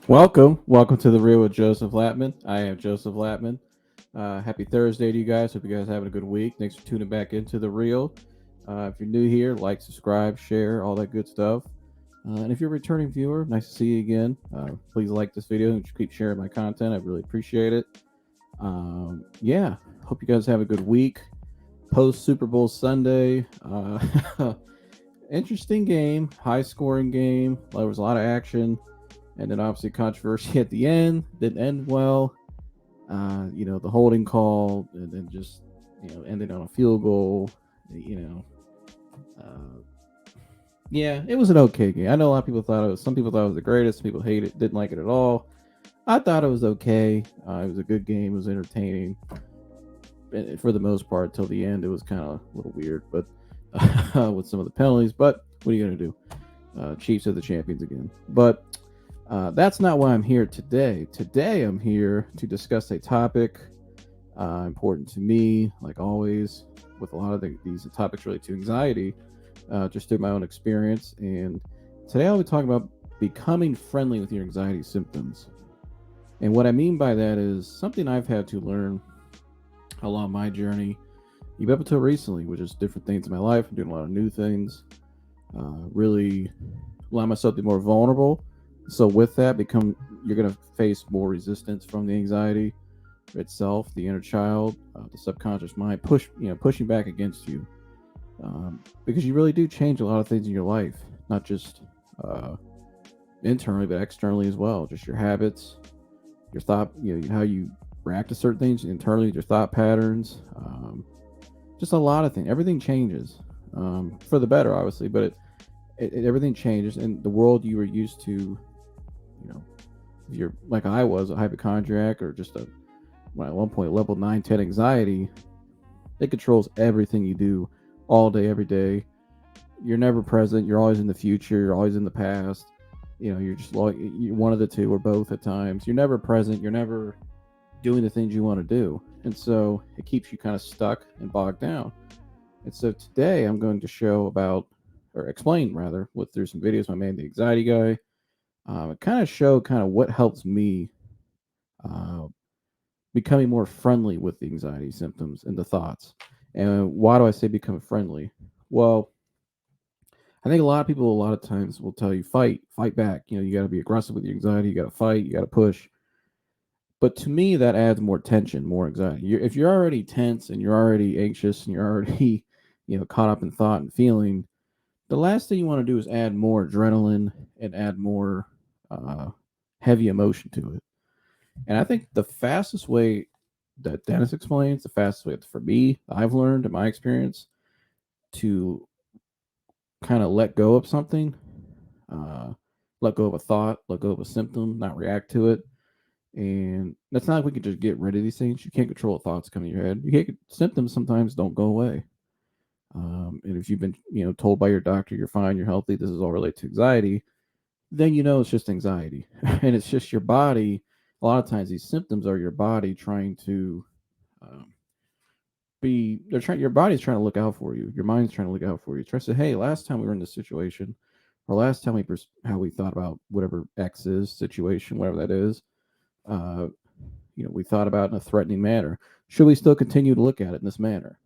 Welcome to the Real with Joseph Latman. I am Joseph Latman. Happy Thursday to you guys. Hope you guys are having a good week. Thanks for tuning back into the Real. If you're new here, like, subscribe, share, all that good stuff. And if you're a returning viewer, nice to see you again. Please like this video and keep sharing my content. I really appreciate it. Yeah, hope you guys have a good week. Post Super Bowl Sunday. Interesting game, high scoring game. There was a lot of action, and then obviously controversy at the end. Didn't end well. The holding call, and then just ended on a field goal. You know, uh, yeah, it was an okay game. I know a lot of people thought it was. Some people thought it was the greatest. Some people hated it, didn't like it at all. I thought it was okay. It was a good game. It was entertaining. And for the most part, till the end, it was kind of a little weird, but with some of the penalties. But what are you gonna do? Chiefs are the champions again. But that's not why I'm here today. Today, I'm here to discuss a topic important to me, like always, with a lot of these topics related to anxiety, just through my own experience. And today, I'll be talking about becoming friendly with your anxiety symptoms. And what I mean by that is something I've had to learn along my journey, even up until recently, which is different things in my life. I'm doing a lot of new things, really allow myself to be more vulnerable. So with that, you're going to face more resistance from the anxiety itself, the inner child, the subconscious mind, pushing back against you, because you really do change a lot of things in your life, not just internally, but externally as well. Just your habits, your thought, how you react to certain things internally, your thought patterns, just a lot of things. Everything changes for the better, obviously, but everything changes, and the world you were used to, if you're like I was, a hypochondriac or just at one point level 9, 10 anxiety, it controls everything you do all day, every day. You're never present. You're always in the future. You're always in the past. You're just like you're one of the two or both at times. You're never present. You're never doing the things you want to do. And so it keeps you kind of stuck and bogged down. And so today I'm going to show about, or explain rather, with through some videos I made, the anxiety guy. Kind of show kind of what helps me uh, becoming more friendly with the anxiety symptoms and the thoughts. And why do I say become friendly? Well, I think a lot of people, a lot of times, will tell you fight back. You got to be aggressive with your anxiety. You got to fight. You got to push. But to me, that adds more tension, more anxiety. If you're already tense and you're already anxious and you're already, caught up in thought and feeling, the last thing you want to do is add more adrenaline and add more uh, heavy emotion to it. And I think the fastest way that Dennis explains, the fastest way for me, I've learned in my experience to kind of let go of something, uh, let go of a thought, let go of a symptom, not react to it. And that's not like we can just get rid of these things. You can't control thoughts coming in your head. You can't. Symptoms sometimes don't go away. And if you've been, told by your doctor you're fine, you're healthy, this is all related to anxiety, then it's just anxiety, and it's just your body. A lot of times, these symptoms are your body trying to um, be. They're trying. Your body's trying to look out for you. Your mind's trying to look out for you. Try to say, "Hey, last time we were in this situation, or last time how we thought about whatever X is situation, whatever that is. Uh, we thought about in a threatening manner. Should we still continue to look at it in this manner?"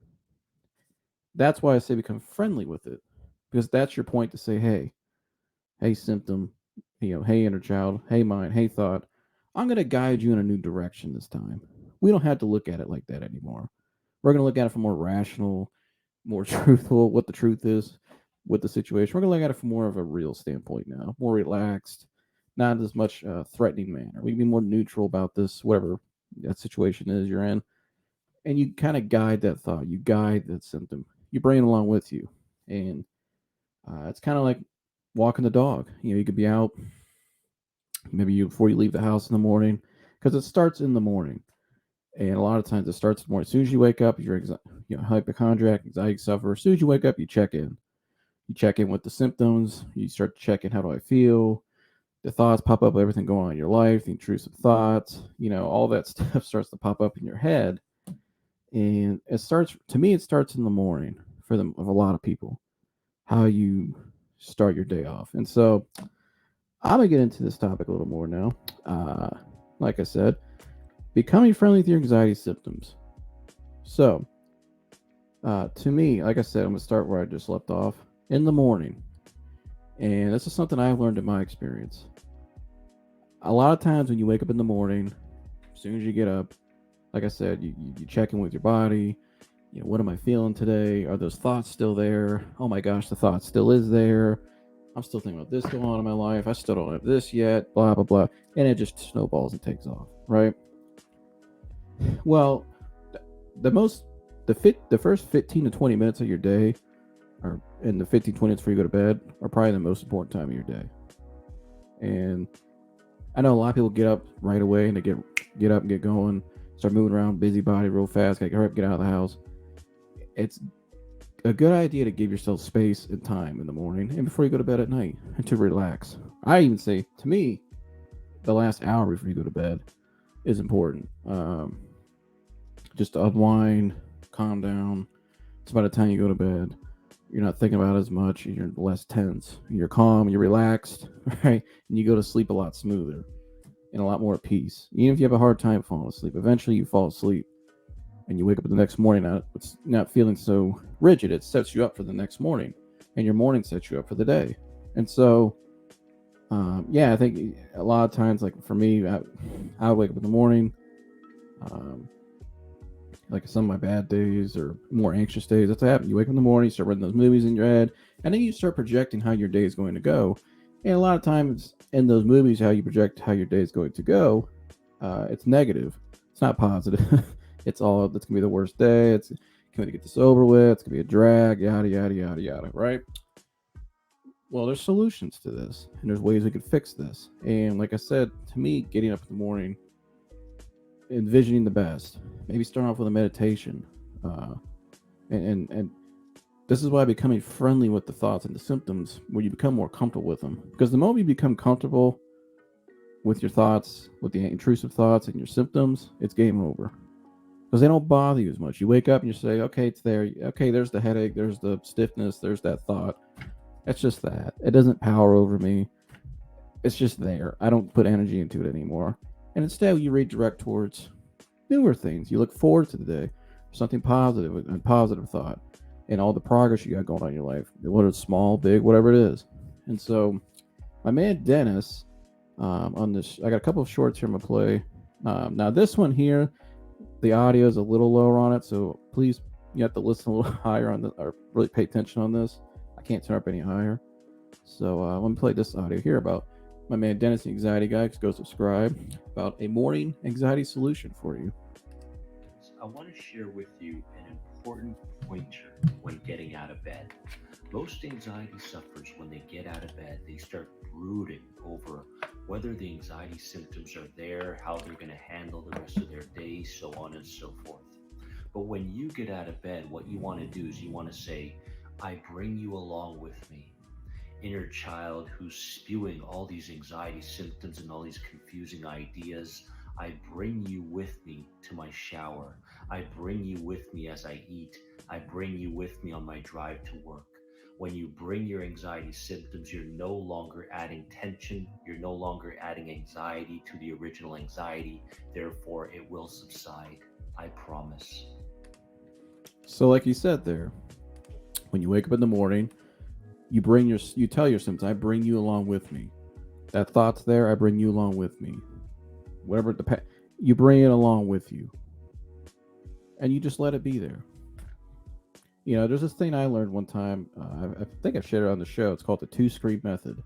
That's why I say become friendly with it, because that's your point to say, hey, symptom, hey, inner child, hey, mind, hey, thought, I'm going to guide you in a new direction this time. We don't have to look at it like that anymore. We're going to look at it from more rational, more truthful, what the truth is with the situation. We're going to look at it from more of a real standpoint now, more relaxed, not as much threatening manner. We can be more neutral about this, whatever that situation is you're in. And you kind of guide that thought, you guide that symptom, you bring it along with you. And it's kind of like walking the dog. You could be out maybe before you leave the house in the morning, because it starts in the morning. And a lot of times it starts in the morning. As soon as you wake up, if you're hypochondriac, anxiety sufferer, as soon as you wake up, you check in. You check in with the symptoms. You start checking, how do I feel? The thoughts pop up, everything going on in your life, the intrusive thoughts, all that stuff starts to pop up in your head. And to me, it starts in the morning for them, of a lot of people, how you start your day off. And so I'm gonna get into this topic a little more now. Uh, like I said, becoming friendly with your anxiety symptoms. So, to me, like I said, I'm gonna start where I just left off in the morning, and this is something I've learned in my experience. A lot of times when you wake up in the morning, as soon as you get up, like I said, you check in with your body. What am I feeling today? Are those thoughts still there? Oh my gosh, the thought still is there. I'm still thinking about this going on in my life. I still don't have this yet. Blah blah blah, and it just snowballs and takes off. Right. Well, the most the first 15 to 20 minutes of your day, or in the 15 20 minutes before you go to bed, are probably the most important time of your day. And I know a lot of people get up right away and they get up and get going, start moving around, busy body real fast. Like, hurry up, get out of the house. It's a good idea to give yourself space and time in the morning and before you go to bed at night and to relax. I even say, to me, the last hour before you go to bed is important. Just to unwind, calm down. So by the time you go to bed, you're not thinking about it as much. You're less tense. You're calm. You're relaxed, right? And you go to sleep a lot smoother and a lot more at peace. Even if you have a hard time falling asleep, eventually you fall asleep and you wake up the next morning. It's not feeling so rigid. It sets you up for the next morning, and your morning sets you up for the day. And so, yeah, I think a lot of times, like for me, I wake up in the morning. Um, like some of my bad days or more anxious days, that's what happens. You wake up in the morning, you start running those movies in your head, and then you start projecting how your day is going to go. And a lot of times in those movies, how you project how your day is going to go, it's negative. It's not positive. It's all that's gonna be the worst day. It's going to get this over with. It's gonna be a drag. Yada yada yada yada. Right? Well, there's solutions to this, and there's ways we could fix this. And like I said, to me, getting up in the morning, envisioning the best, maybe start off with a meditation, uh, and this is why becoming friendly with the thoughts and the symptoms, where you become more comfortable with them. Because the moment you become comfortable with your thoughts, with the intrusive thoughts and your symptoms, it's game over. Because they don't bother you as much. You wake up and you say, okay, it's there. Okay, there's the headache, there's the stiffness, there's that thought. It's just that. It doesn't power over me. It's just there. I don't put energy into it anymore. And instead, you redirect towards newer things. You look forward to the day, something positive and positive thought, and all the progress you got going on in your life, whether it's small, big, whatever it is. And so, my man Dennis, on this, I got a couple of shorts here I'm gonna play. Now, this one here, the audio is a little lower on it, so please, you have to listen a little higher on the, or really pay attention on this. I can't turn up any higher. So let me play this audio here about my man Dennis, the anxiety guy. Just go subscribe, about a morning anxiety solution for you. I want to share with you an important pointer when getting out of bed. Most anxiety sufferers, when they get out of bed, they start brooding over whether the anxiety symptoms are there, how they're going to handle the rest of their day, so on and so forth. But when you get out of bed, what you want to do is you want to say, I bring you along with me. Inner child who's spewing all these anxiety symptoms and all these confusing ideas. I bring you with me to my shower. I bring you with me as I eat. I bring you with me on my drive to work. When you bring your anxiety symptoms, you're no longer adding tension. You're no longer adding anxiety to the original anxiety. Therefore, it will subside. I promise. So, like you said there, when you wake up in the morning, you tell your symptoms, I bring you along with me. That thought's there, I bring you along with me. Whatever you bring it along with you, and you just let it be there. There's this thing I learned one time. I think I've shared it on the show. It's called the two screen method.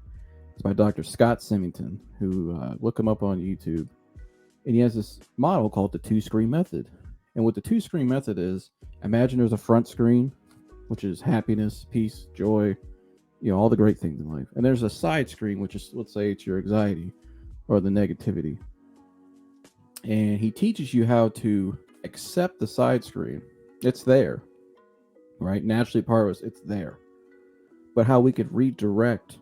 It's by Dr. Scott Symington, who look him up on YouTube. And he has this model called the two screen method. And what the two screen method is, imagine there's a front screen, which is happiness, peace, joy, all the great things in life. And there's a side screen, which is, let's say, it's your anxiety or the negativity. And he teaches you how to accept the side screen. It's there, right? Naturally, part of us, it's there. But how we could redirect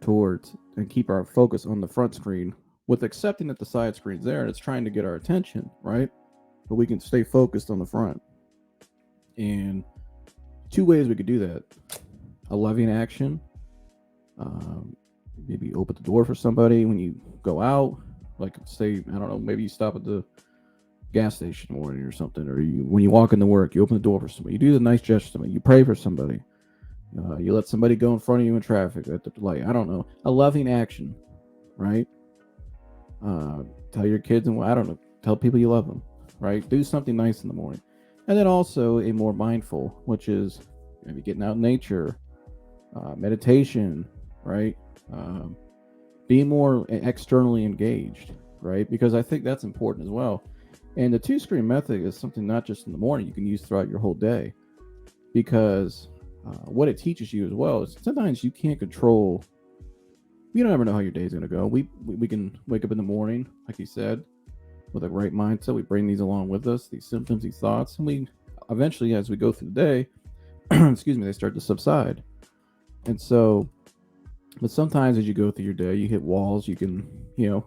towards and keep our focus on the front screen with accepting that the side screen's there and it's trying to get our attention, right? But we can stay focused on the front. And two ways we could do that: a loving action, um, maybe open the door for somebody when you go out. Like, say, I don't know, maybe you stop at the gas station in the morning or something, or you when you walk into work, you open the door for somebody. You do the nice gesture to somebody. You pray for somebody. You let somebody go in front of you in traffic at the light. I don't know. A loving action, right? Uh, Tell your kids and I don't know. Tell people you love them, right? Do something nice in the morning, and then also a more mindful, which is maybe getting out in nature, meditation, right? Um, being more externally engaged, right? Because I think that's important as well. And the two screen method is something not just in the morning, you can use throughout your whole day because what it teaches you as well is sometimes you can't control. You don't ever know how your day's going to go. We can wake up in the morning, like you said, with a right mindset. We bring these along with us, these symptoms, these thoughts, and we eventually, as we go through the day, excuse me, they start to subside. And so, but sometimes as you go through your day, you hit walls. You can, you know,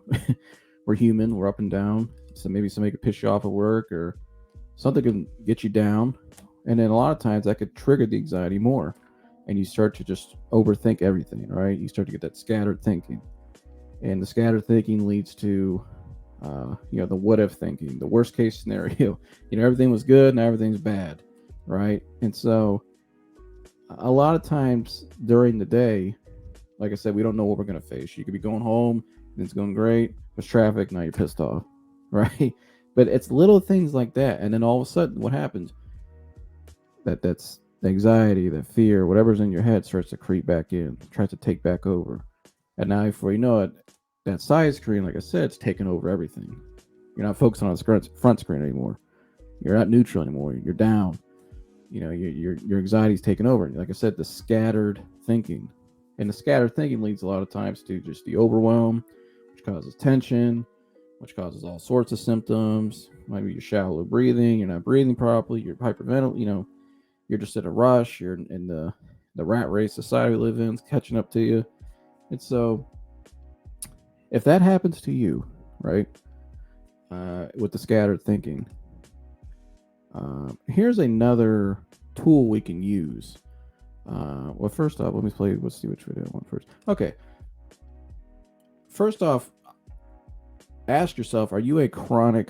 we're human. We're up and down. So maybe somebody could piss you off at work, or something can get you down, and then a lot of times that could trigger the anxiety more, and you start to just overthink everything. Right? You start to get that scattered thinking, and the scattered thinking leads to the what if thinking, the worst case scenario. Everything was good, now everything's bad, right? And so a lot of times during the day, like I said, we don't know what we're going to face. You could be going home and it's going great. There's traffic. Now you're pissed off, right? But it's little things like that. And then all of a sudden, what happens? That's anxiety, that fear, whatever's in your head starts to creep back in, tries to take back over. And now, before you know it, that side screen, like I said, it's taking over everything. You're not focusing on the front screen anymore. You're not neutral anymore. You're down. Your anxiety's taking over. Like I said, the scattered thinking, and the scattered thinking leads a lot of times to just the overwhelm, which causes tension, which causes all sorts of symptoms. Maybe you're shallow breathing, you're not breathing properly, you're hyperventilating. You're just in a rush. You're in the rat race society we live in is catching up to you. And so, if that happens to you, right, with the scattered thinking, here's another tool we can use. Well, first off, let me play. Let's see which video I want first. Okay. First off, ask yourself: are you a chronic?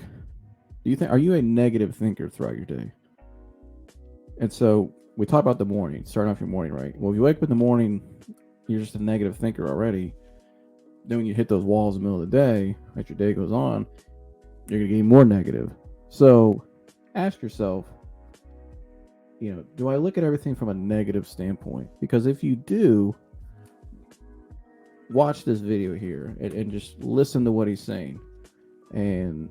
Do you think are you a negative thinker throughout your day? And so we talk about the morning, starting off your morning, right? Well, if you wake up in the morning, you're just a negative thinker already. Then when you hit those walls in the middle of the day, as your day goes on, you're gonna get more negative. So ask yourself, do I look at everything from a negative standpoint? Because if you do, watch this video here and just listen to what he's saying. And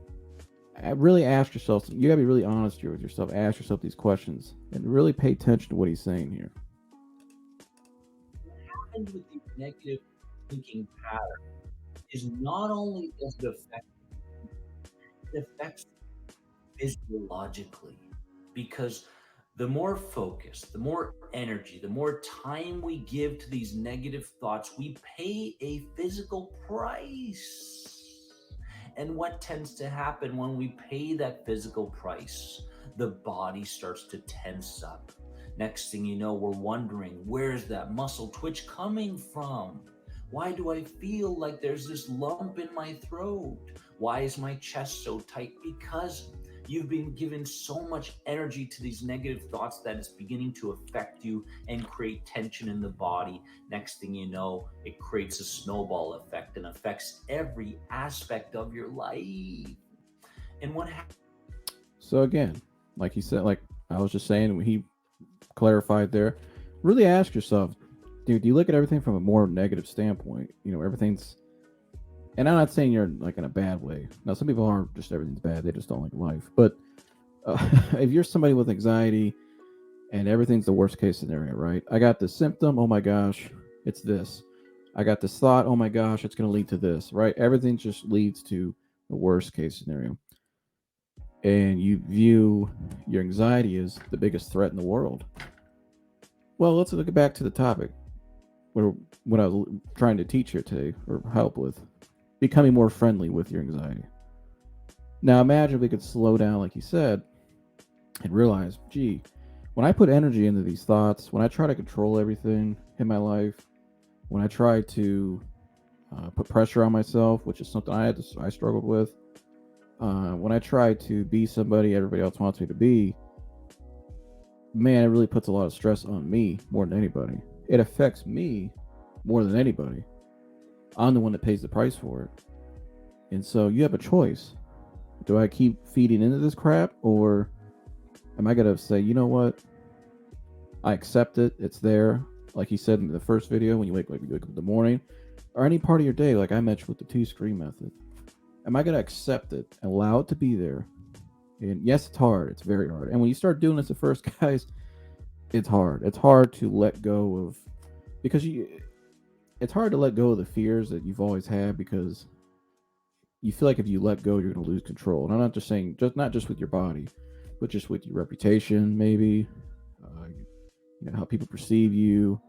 really ask yourself, you gotta be really honest here with yourself. Ask yourself these questions and really pay attention to what he's saying here. And with the negative thinking pattern is not only does it affects physiologically, because the more focus, the more energy, the more time we give to these negative thoughts, we pay a physical price. And what tends to happen when we pay that physical price? The body starts to tense up. Next thing you know, we're wondering, where's that muscle twitch coming from? Why do I feel like there's this lump in my throat? Why is my chest so tight? Because you've been given so much energy to these negative thoughts that it's beginning to affect you and create tension in the body. Next thing you know, it creates a snowball effect and affects every aspect of your life. And what happens? So again, like he said, like I was just saying, when he clarified there, really ask yourself, dude, do you look at everything from a more negative standpoint? Everything's, and I'm not saying you're like in a bad way. Now, some people aren't just everything's bad; they just don't like life. But if you're somebody with anxiety and everything's the worst case scenario, right? I got this symptom. Oh my gosh, it's this. I got this thought. Oh my gosh, it's going to lead to this, right? Everything just leads to the worst case scenario. And you view your anxiety as the biggest threat in the world. Well, let's look back to the topic. What I was trying to teach here today, or help with, becoming more friendly with your anxiety. Now, imagine we could slow down, like you said, and realize, gee, when I put energy into these thoughts, when I try to control everything in my life, when I try to put pressure on myself, which is something I struggled with. When I try to be somebody everybody else wants me to be, man, it really puts a lot of stress on me more than anybody. It affects me more than anybody. I'm the one that pays the price for it. And so you have a choice. Do I keep feeding into this crap, or am I going to say, you know what? I accept it. It's there. Like you said in the first video, when you wake up in the morning, or any part of your day, like I mentioned with the two screen method. Am I going to accept it and allow it to be there? And yes, it's hard. It's very hard. And when you start doing this at first, guys, it's hard. It's hard to let go of because you. It's hard to let go of the fears that you've always had because you feel like if you let go, you're going to lose control. And I'm not just saying, just not just with your body, but just with your reputation, maybe, how people perceive you,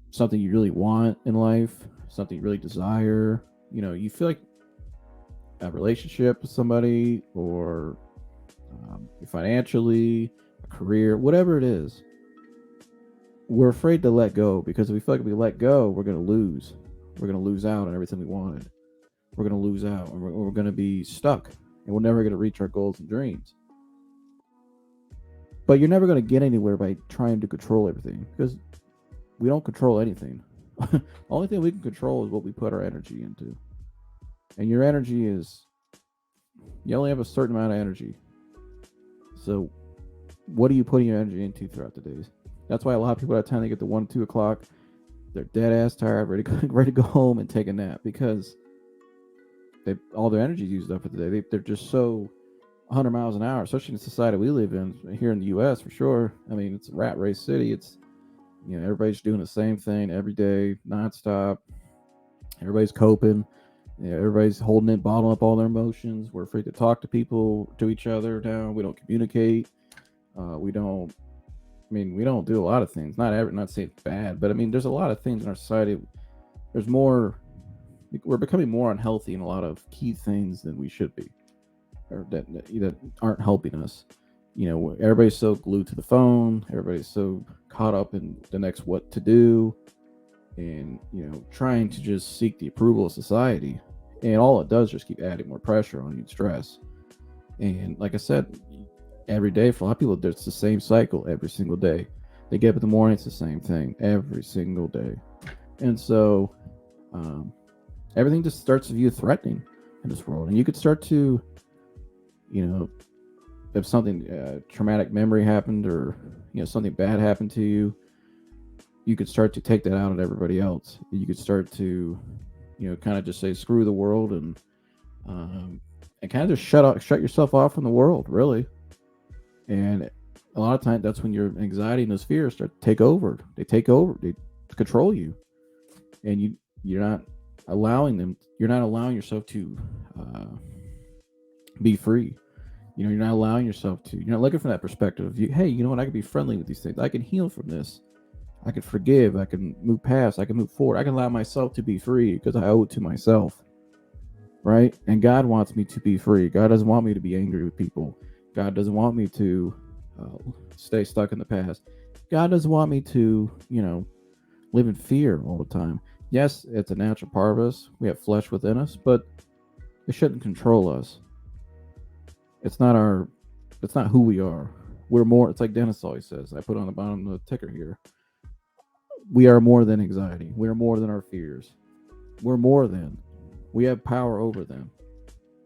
something you really want in life, something you really desire. You feel like a relationship with somebody or financially, a career, whatever it is. We're afraid to let go because if we feel like if we let go, we're going to lose. We're going to lose out on everything we wanted. We're going to lose out and we're going to be stuck and we're never going to reach our goals and dreams. But you're never going to get anywhere by trying to control everything because we don't control anything. Only thing we can control is what we put our energy into. And your energy is, you only have a certain amount of energy. So, what are you putting your energy into throughout the days? That's why a lot of people, by the time they get to 1, 2 o'clock, they're dead ass tired, ready to go home and take a nap because all their energy is used up for the day. They're just so 100 miles an hour, especially in the society we live in here in the U.S. for sure. I mean, it's a rat race city. It's everybody's doing the same thing every day, nonstop. Everybody's coping. Everybody's holding it, bottling up all their emotions. We're afraid to talk to people, to each other now. We don't communicate. We don't. I mean, we don't do a lot of things. Not saying it's bad, but I mean, there's a lot of things in our society. There's more. We're becoming more unhealthy in a lot of key things than we should be, or that aren't helping us. Everybody's so glued to the phone. Everybody's so caught up in the next what to do, and trying to just seek the approval of society. And all it does is just keep adding more pressure on you and stress. And like I said, every day for a lot of people, it's the same cycle every single day. They get up in the morning, it's the same thing every single day. And so um, everything just starts to view threatening in this world. And you could start to, you know, if something traumatic memory happened or something bad happened to you, you could start to take that out on everybody else. You could start to, kind of just say screw the world um, and kind of just shut yourself off from the world, really. And a lot of times that's when your anxiety and those fears start to take over. They take over. They control you, and you're not allowing them. You're not allowing yourself to be free. You're not allowing yourself to. You're not looking from that perspective of hey, you know what? I can be friendly with these things. I can heal from this. I can forgive. I can move past. I can move forward. I can allow myself to be free because I owe it to myself, right? And God wants me to be free. God doesn't want me to be angry with people. God doesn't want me to stay stuck in the past. God doesn't want me to, live in fear all the time. Yes, it's a natural part of us. We have flesh within us, but it shouldn't control us. It's not our. It's not who we are. We're more. It's like Dennis always says. I put on the bottom of the ticker here. We are more than anxiety. We are more than our fears. We're more than. We have power over them.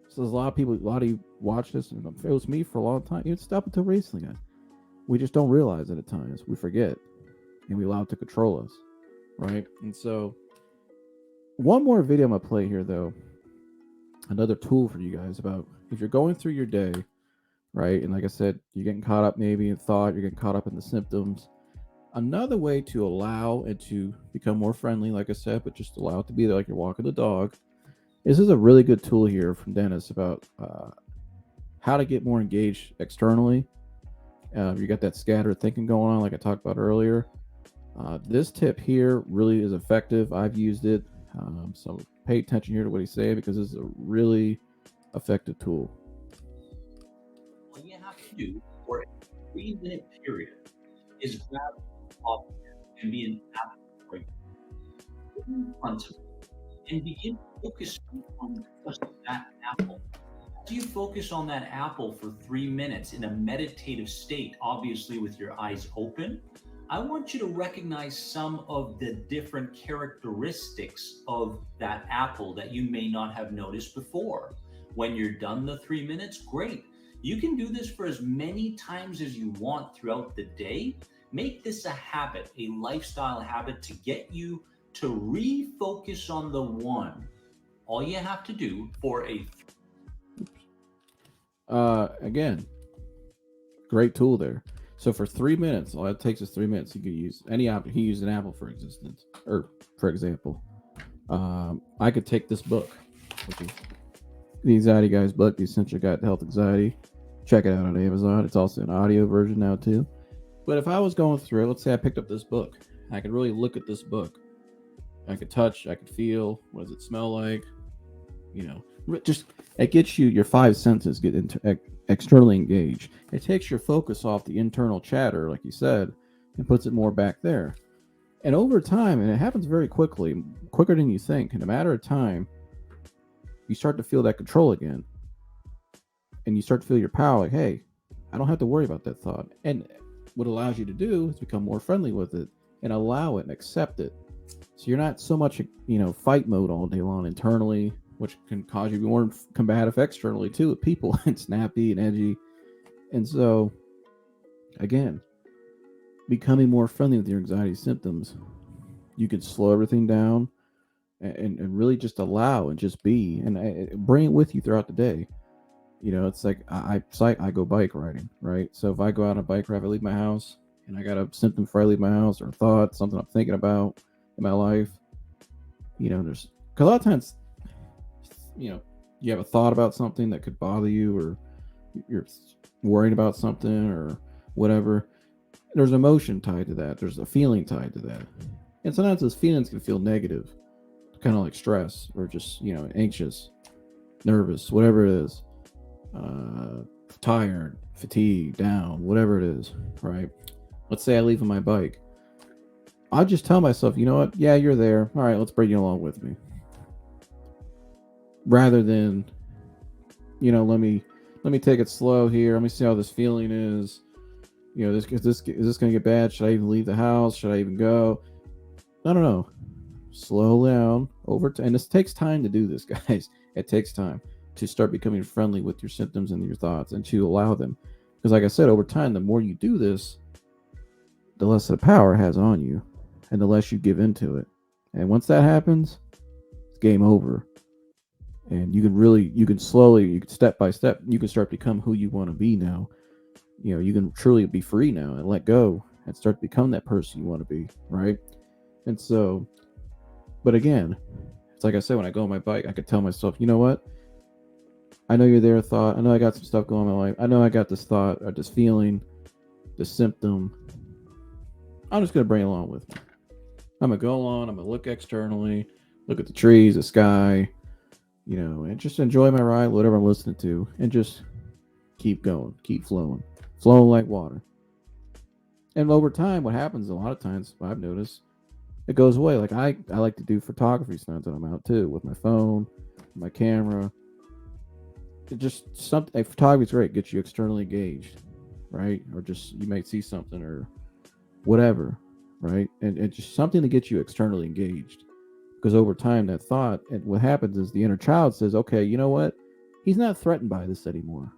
So there's a lot of people, a lot of you watch this, and it was me for a long time. It's up until recently, guys. We just don't realize it at times. We forget, and we allow it to control us, right? And so, one more video I'm gonna play here, though. Another tool for you guys about if you're going through your day, right? And like I said, you're getting caught up maybe in thought, you're getting caught up in the symptoms. Another way to allow and to become more friendly, like I said, but just allow it to be there like you're walking the dog. This is a really good tool here from Dennis about how to get more engaged externally. You got that scattered thinking going on, like I talked about earlier. This tip here really is effective. I've used it. So pay attention here to what he's saying because this is a really effective tool. All you have to do for a 3-minute period is grab a coffee and be an absolute right in front of me and begin focusing on just that apple. As you focus on that apple for 3 minutes in a meditative state, obviously with your eyes open, I want you to recognize some of the different characteristics of that apple that you may not have noticed before. When you're done the 3 minutes, great. You can do this for as many times as you want throughout the day. Make this a habit, a lifestyle habit to get you to refocus on the one. All you have to do for a Again, great tool there. So for 3 minutes, all it takes is 3 minutes. You could use any apple. He used an apple for existence, or for example, I could take this book, which is the Anxiety Guy's book, The Essential Guide to Health Anxiety. Check it out on Amazon. It's also an audio version now too. But if I was going through, let's say I picked up this book, I could really look at this book. I could touch, I could feel. What does it smell like? You know, just it gets you your five senses get externally engaged. It takes your focus off the internal chatter, like you said, and puts it more back there. And over time, and it happens very quickly, quicker than you think. In a matter of time, you start to feel that control again, and you start to feel your power. Like, hey, I don't have to worry about that thought. And what it allows you to do is become more friendly with it and allow it and accept it. So you're not so much, fight mode all day long internally, which can cause you to be more combative externally too with people and snappy and edgy. And so, again, becoming more friendly with your anxiety symptoms, you can slow everything down and really just allow and just be and bring it with you throughout the day. It's like I go bike riding, right? So if I go out on a bike ride, if I leave my house and I got a symptom before I leave my house or a thought, something I'm thinking about in my life, there's because a lot of times, you have a thought about something that could bother you, or you're worried about something or whatever. There's emotion tied to that. There's a feeling tied to that, and sometimes those feelings can feel negative, kind of like stress or just anxious, nervous, whatever it is, uh, tired, fatigued, down, whatever it is, right? Let's say I leave on my bike. I'll just tell myself, you know what? Yeah, you're there. All right, let's bring you along with me. Rather than, let me take it slow here. Let me see how this feeling is. Is this going to get bad? Should I even leave the house? Should I even go? I don't know. Slow down over time. And this takes time to do this, guys. It takes time to start becoming friendly with your symptoms and your thoughts and to allow them. Because, like I said, over time, the more you do this, the less the power it has on you and the less you give into it. And once that happens, it's game over. And you can slowly, you can step by step, you can start to become who you want to be now. You can truly be free now and let go and start to become that person you want to be, right? And so, but again, it's like I said, when I go on my bike, I could tell myself, you know what? I know you're there, thought. I know I got some stuff going on in my life. I know I got this thought or this feeling, this symptom. I'm just going to bring it along with me. I'm going to go along. I'm going to look externally, look at the trees, the sky, and just enjoy my ride, whatever I'm listening to, and just keep going, keep flowing like water. And over time, what happens a lot of times, I've noticed, it goes away. Like I like to do photography stunts when I'm out too, with my phone, my camera. It just something. Photography is great, gets you externally engaged, right? Or just you might see something or whatever, right? And just something to get you externally engaged. Because over time, that thought, and what happens is the inner child says, okay, you know what? He's not threatened by this anymore.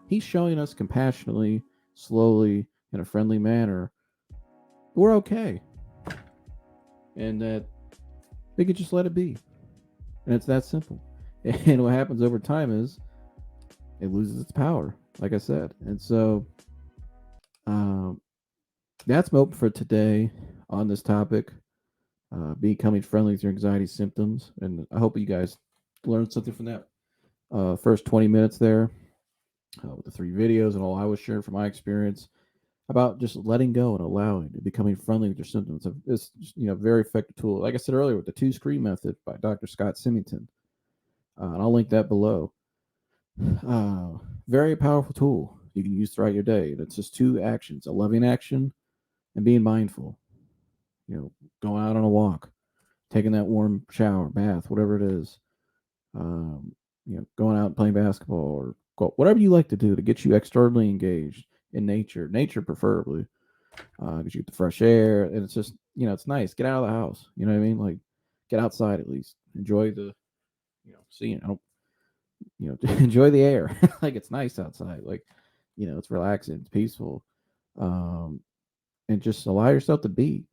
He's showing us compassionately, slowly, in a friendly manner, we're okay. And that we could just let it be. And it's that simple. And what happens over time is it loses its power, like I said. And so um, that's my hope for today on this topic, becoming friendly with your anxiety symptoms. And I hope you guys learned something from that first 20 minutes there with the three videos and all I was sharing from my experience about just letting go and allowing and becoming friendly with your symptoms. It's very effective tool. Like I said earlier, with the two screen method by Dr. Scott Symington, and I'll link that below. Very powerful tool you can use throughout your day. And it's just two actions: a loving action and being mindful. Going out on a walk, taking that warm shower, bath, whatever it is. Um, going out and playing basketball or whatever you like to do to get you externally engaged in nature preferably, because you get the fresh air and it's just it's nice. Get out of the house. You know what I mean? Like get outside at least. Enjoy the seeing. I don't enjoy the air. Like it's nice outside. Like it's relaxing. It's peaceful. Um, and just allow yourself to be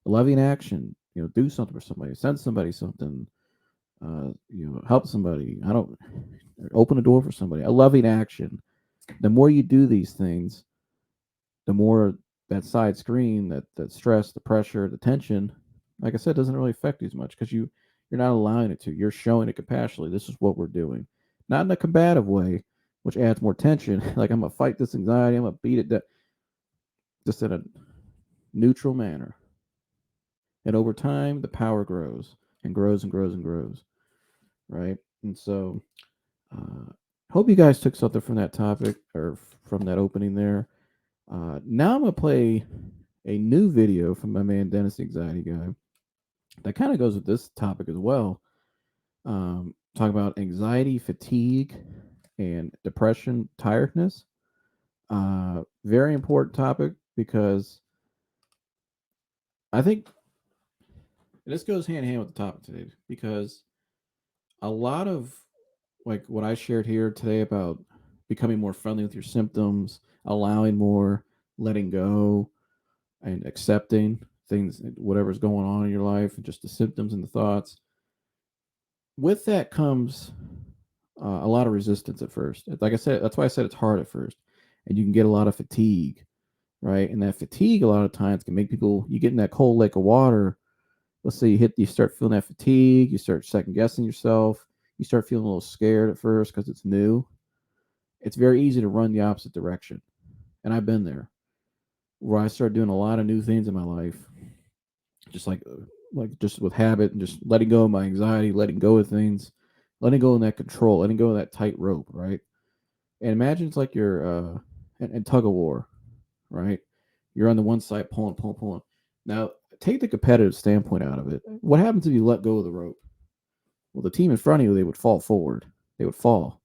loving action. Do something for somebody. Send somebody something. Help somebody. I don't open a door for somebody. A loving action. The more you do these things, the more that side screen, that stress, the pressure, the tension, like I said, doesn't really affect you as much because you're not allowing it to. You're showing it compassionately. This is what we're doing, not in a combative way, which adds more tension. Like I'm gonna fight this anxiety. I'm gonna beat it. Just in a neutral manner. And over time, the power grows and grows and grows and grows. Right. And so, hope you guys took something from that topic or from that opening there. Now I'm gonna play a new video from my man Dennis the Anxiety Guy that kind of goes with this topic as well. Talking about anxiety, fatigue, and depression, tiredness. Very important topic because I think this goes hand in hand with the topic today because a lot of like what I shared here today about becoming more friendly with your symptoms, allowing more, letting go, and accepting things, whatever's going on in your life, and just the symptoms and the thoughts. With that comes a lot of resistance at first. Like I said, that's why I said it's hard at first, and you can get a lot of fatigue, right? And that fatigue a lot of times can make people you get in that cold lake of water. Let's say you start feeling that fatigue, you start second guessing yourself, you start feeling a little scared at first because it's new. It's very easy to run the opposite direction, and I've been there where I started doing a lot of new things in my life, just like just with habit and just letting go of my anxiety, letting go of things, letting go of that control, letting go of that tight rope, right? And imagine it's like you're in tug of war, right? You're on the one side pulling, pulling, pulling. Now take the competitive standpoint out of it. What happens if you let go of the rope? Well, the team in front of you, they would fall forward. They would fall.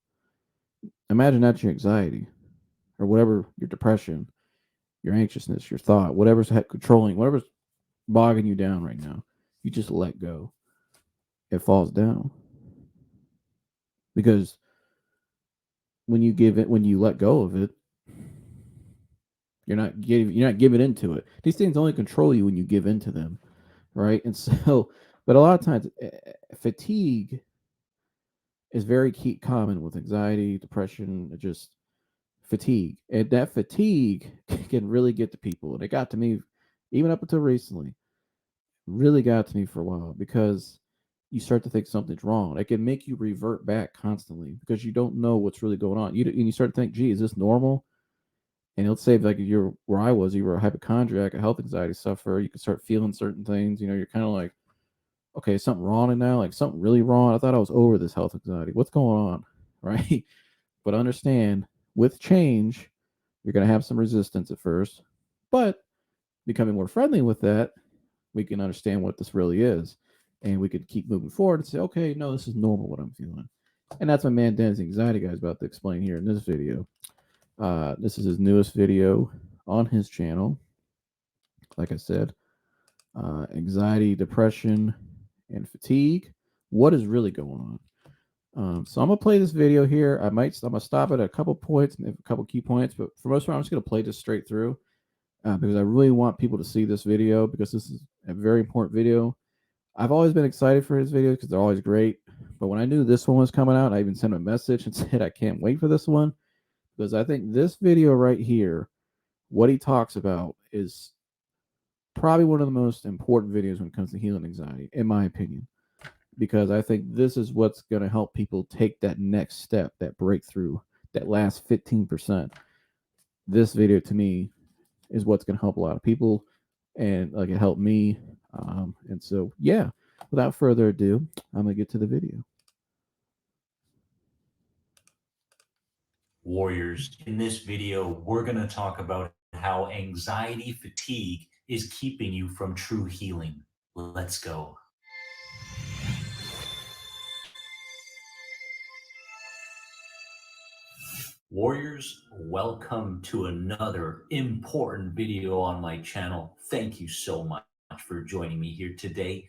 Imagine that's your anxiety or whatever your depression, your anxiousness, your thought, whatever's controlling, whatever's bogging you down right now. You just let go. It falls down because when you let go of it, you're not giving into it. These things only control you when you give into them, right? And so, but a lot of times, fatigue is very common with anxiety, depression, just fatigue, and that fatigue can really get to people. And it got to me, even up until recently. Really got to me for a while because you start to think something's wrong. It can make you revert back constantly because you don't know what's really going on. And you start to think, "Gee, is this normal?" And let's say like if you're where I was, you were a hypochondriac, a health anxiety sufferer. You can start feeling certain things. You're kind of like, okay, is something wrong in now? Like something really wrong? I thought I was over this health anxiety. What's going on? Right? But understand, with change, you're going to have some resistance at first, but becoming more friendly with that, we can understand what this really is. And we could keep moving forward and say, okay, no, this is normal what I'm feeling. And that's what man Dan's anxiety guy is about to explain here in this video. This is his newest video on his channel. Like I said, anxiety, depression, and fatigue. What is really going on? So I'm gonna play this video here. I'm gonna stop at a couple points, a couple key points, but for most part, I'm just gonna play this straight through because I really want people to see this video because this is a very important video. I've always been excited for his videos because they're always great. But when I knew this one was coming out, I even sent him a message and said I can't wait for this one because I think this video right here, what he talks about, is probably one of the most important videos when it comes to healing anxiety, in my opinion. Because I think this is what's going to help people take that next step, that breakthrough, that last 15%. This video to me is what's going to help a lot of people and like it helped me. And so, yeah, without further ado, I'm going to get to the video. Warriors, in this video, we're going to talk about how anxiety fatigue is keeping you from true healing. Let's go. Warriors, welcome to another important video on my channel. Thank you so much for joining me here today.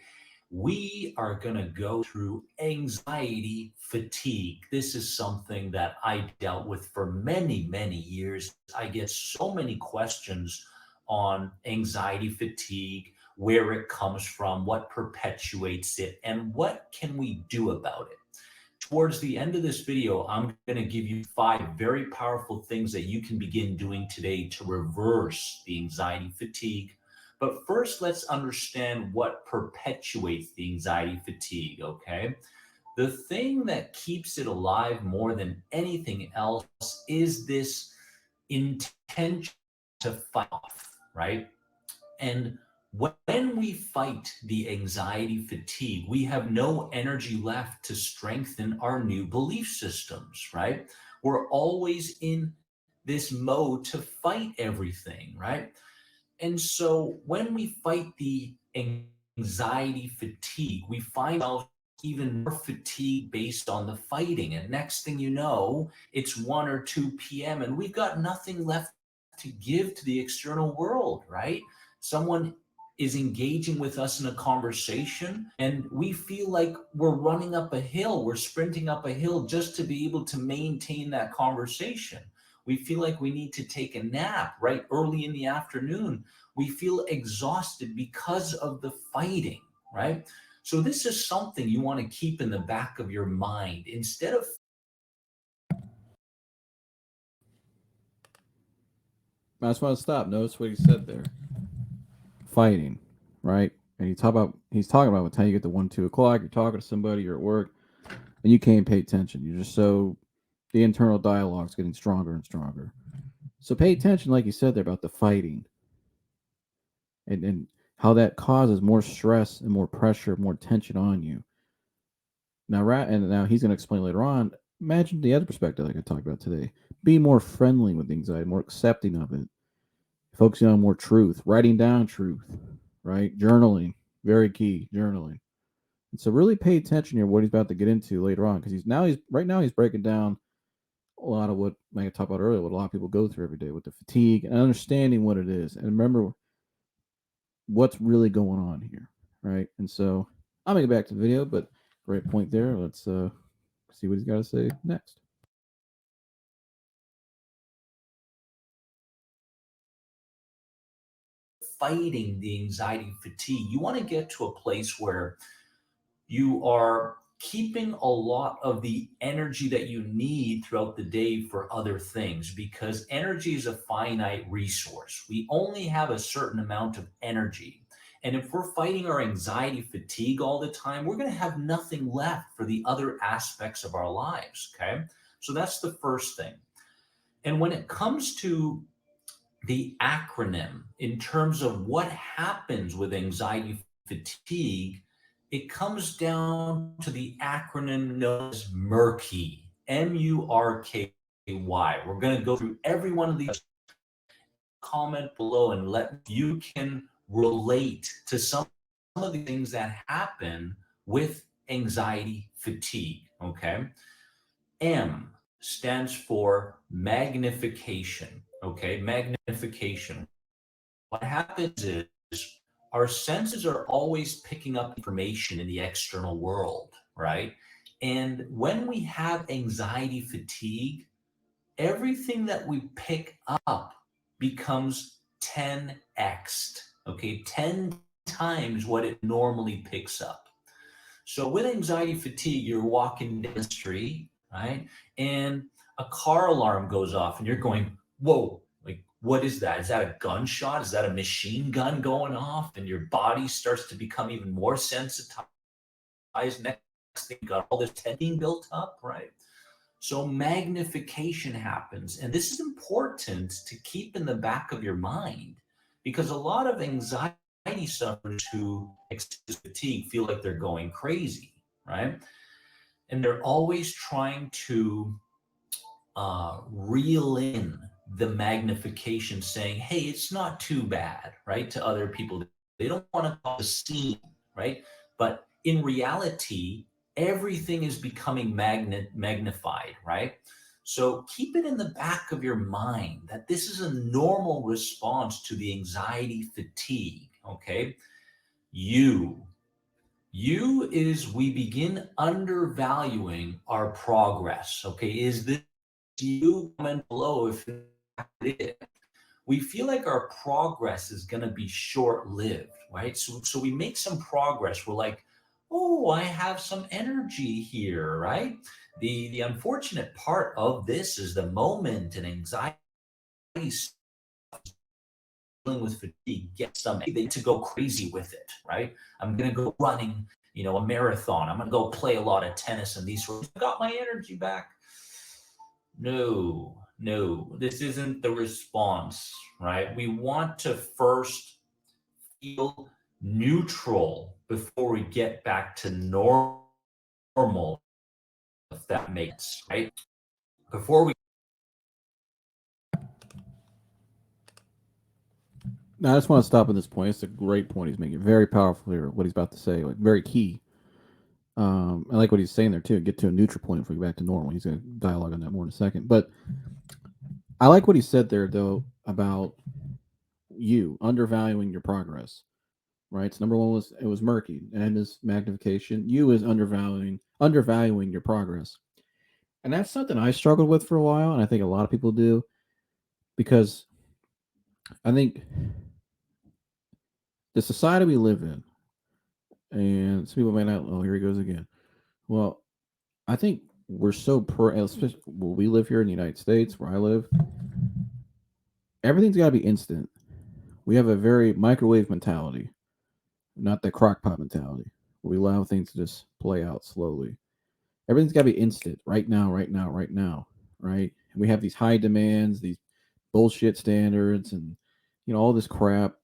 We are going to go through anxiety fatigue. This is something that I dealt with for many, many years. I get so many questions on anxiety fatigue, where it comes from, what perpetuates it, and what can we do about it. Towards the end of this video, I'm going to give you 5 very powerful things that you can begin doing today to reverse the anxiety fatigue. But first, let's understand what perpetuates the anxiety fatigue, okay? The thing that keeps it alive more than anything else is this intention to fight off, right? And when we fight the anxiety fatigue, we have no energy left to strengthen our new belief systems, right? We're always in this mode to fight everything, right? And so when we fight the anxiety fatigue, we find ourselves even more fatigued based on the fighting. And next thing you know, it's 1 or 2 p.m. and we've got nothing left to give to the external world, right? Someone is engaging with us in a conversation and we feel like we're running up a hill, we're sprinting up a hill just to be able to maintain that conversation. We feel like we need to take a nap right early in the afternoon. We feel exhausted because of the fighting, right? So this is something you want to keep in the back of your mind instead of I just want to stop. Notice what he said there. Fighting, right? And he's talking about the time you get to 1, 2 o'clock, you're talking to somebody, you're at work, and you can't pay attention. You're just so the internal dialogue's getting stronger and stronger. So pay attention, like you said there, about the fighting and how that causes more stress and more pressure, more tension on you. Now he's going to explain later on. Imagine the other perspective like I talked about today. Be more friendly with anxiety, more accepting of it, focusing on more truth, writing down truth, right? Journaling, very key, journaling. And so really pay attention here what he's about to get into later on because he's right now he's breaking down a lot of what I talked about earlier, what a lot of people go through every day with the fatigue and understanding what it is. And remember what's really going on here, right? And so I'll make it back to the video, but great point there. Let's see what he's got to say next. fighting the anxiety fatigue, you want to get to a place where you are keeping a lot of the energy that you need throughout the day for other things because energy is a finite resource. We only have a certain amount of energy. And if we're fighting our anxiety fatigue all the time, we're going to have nothing left for the other aspects of our lives. Okay. So that's the first thing. And when it comes to the acronym in terms of what happens with anxiety fatigue, it comes down to the acronym known as murky, MURKY. We're going to go through every one of these. Comment below and let you can relate to some of the things that happen with anxiety fatigue. Okay. M stands for magnification. Okay, magnification. What happens is our senses are always picking up information in the external world, right? And when we have anxiety fatigue, everything that we pick up becomes 10x, okay? 10 times what it normally picks up. So with anxiety fatigue, you're walking down the street, right? And a car alarm goes off and you're going, whoa, like, what is that? Is that a gunshot? Is that a machine gun going off? And your body starts to become even more sensitized. Next thing, you got all this tension built up, right? So magnification happens. And this is important to keep in the back of your mind because a lot of anxiety sufferers who experience fatigue feel like they're going crazy, right? And they're always trying to reel in the magnification, saying, hey, it's not too bad, right? To other people. They don't want to cause a scene, right? But in reality, everything is becoming magnified, right? So keep it in the back of your mind that this is a normal response to the anxiety fatigue. Okay. You, you is we begin undervaluing our progress. Okay. Is this you? Comment below if it is. We feel like our progress is going to be short lived, right? So we make some progress. We're like, oh, I have some energy here, right? The unfortunate part of this is the moment and anxiety dealing with fatigue gets them to go crazy with it, right? I'm going to go running, a marathon. I'm going to go play a lot of tennis and these sorts. I got my energy back. No, no, this isn't the response, right? We want to first feel neutral before we get back to normal, if that makes sense, right? Before we Now, I just want to stop at this point. It's a great point he's making. Very powerful here. What he's about to say, like very key. I like what he's saying there too. Get to a neutral point before we get back to normal. He's going to dialogue on that more in a second. But I like what he said there though about you undervaluing your progress. Right. So number one was it was murky and his magnification. You is undervaluing your progress, and that's something I struggled with for a while, and I think a lot of people do because I think the society we live in, and some people may not. Oh, here he goes again. Well, I think we're so especially well, we live here in the United States, where I live. Everything's got to be instant. We have a very microwave mentality, not the crock pot mentality. We allow things to just play out slowly. Everything's got to be instant, right now, right now, right now, right? And we have these high demands, these bullshit standards, and all this crap.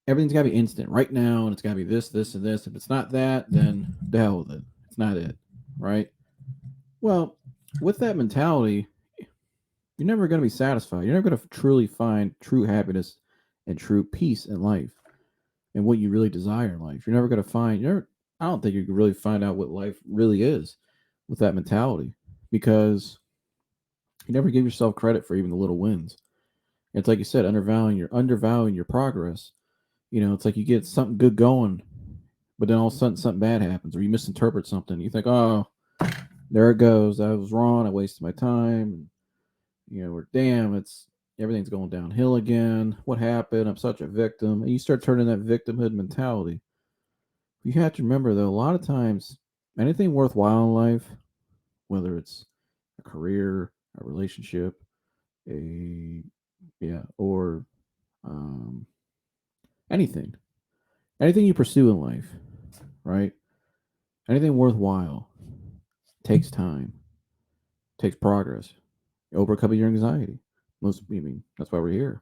Everything's got to be instant right now, and it's got to be this, this, and this. If it's not that, then the hell with it. It's not it, right? Well, with that mentality, you're never going to be satisfied. You're never going to truly find true happiness and true peace in life and what you really desire in life. You're never going to find, I don't think you can really find out what life really is with that mentality because you never give yourself credit for even the little wins. It's like you said, undervaluing your progress. It's like you get something good going, but then all of a sudden something bad happens or you misinterpret something. You think, oh, there it goes. I was wrong. I wasted my time. And, or damn, it's everything's going downhill again. What happened? I'm such a victim. And you start turning that victimhood mentality. You have to remember though, a lot of times anything worthwhile in life, whether it's a career, a relationship, a or um, anything, anything you pursue in life, right? Anything worthwhile takes time, takes progress, overcoming your anxiety. That's why we're here.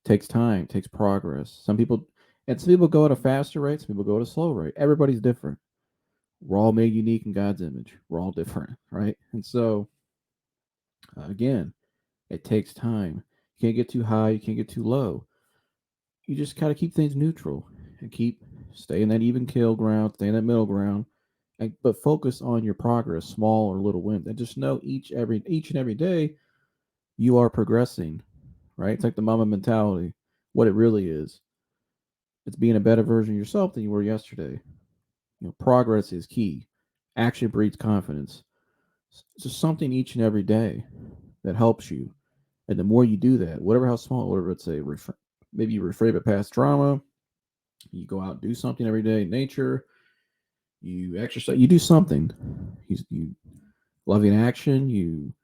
Takes time, takes progress. Some people go at a faster rate, some people go at a slow rate. Everybody's different. We're all made unique in God's image. We're all different, right? And so, again, it takes time. You can't get too high, you can't get too low. You just kind of keep things neutral and stay in that even kill ground, stay in that middle ground, but focus on your progress, small or little wins, and just know each and every day you are progressing. Right? It's like the mama mentality. What it really is, it's being a better version of yourself than you were yesterday. Progress is key. Action breeds confidence. It's just something each and every day that helps you. And the more you do that, whatever how small, whatever it's a maybe you reframe a past trauma, you go out and do something every day, nature, you exercise, you do something. You loving action, you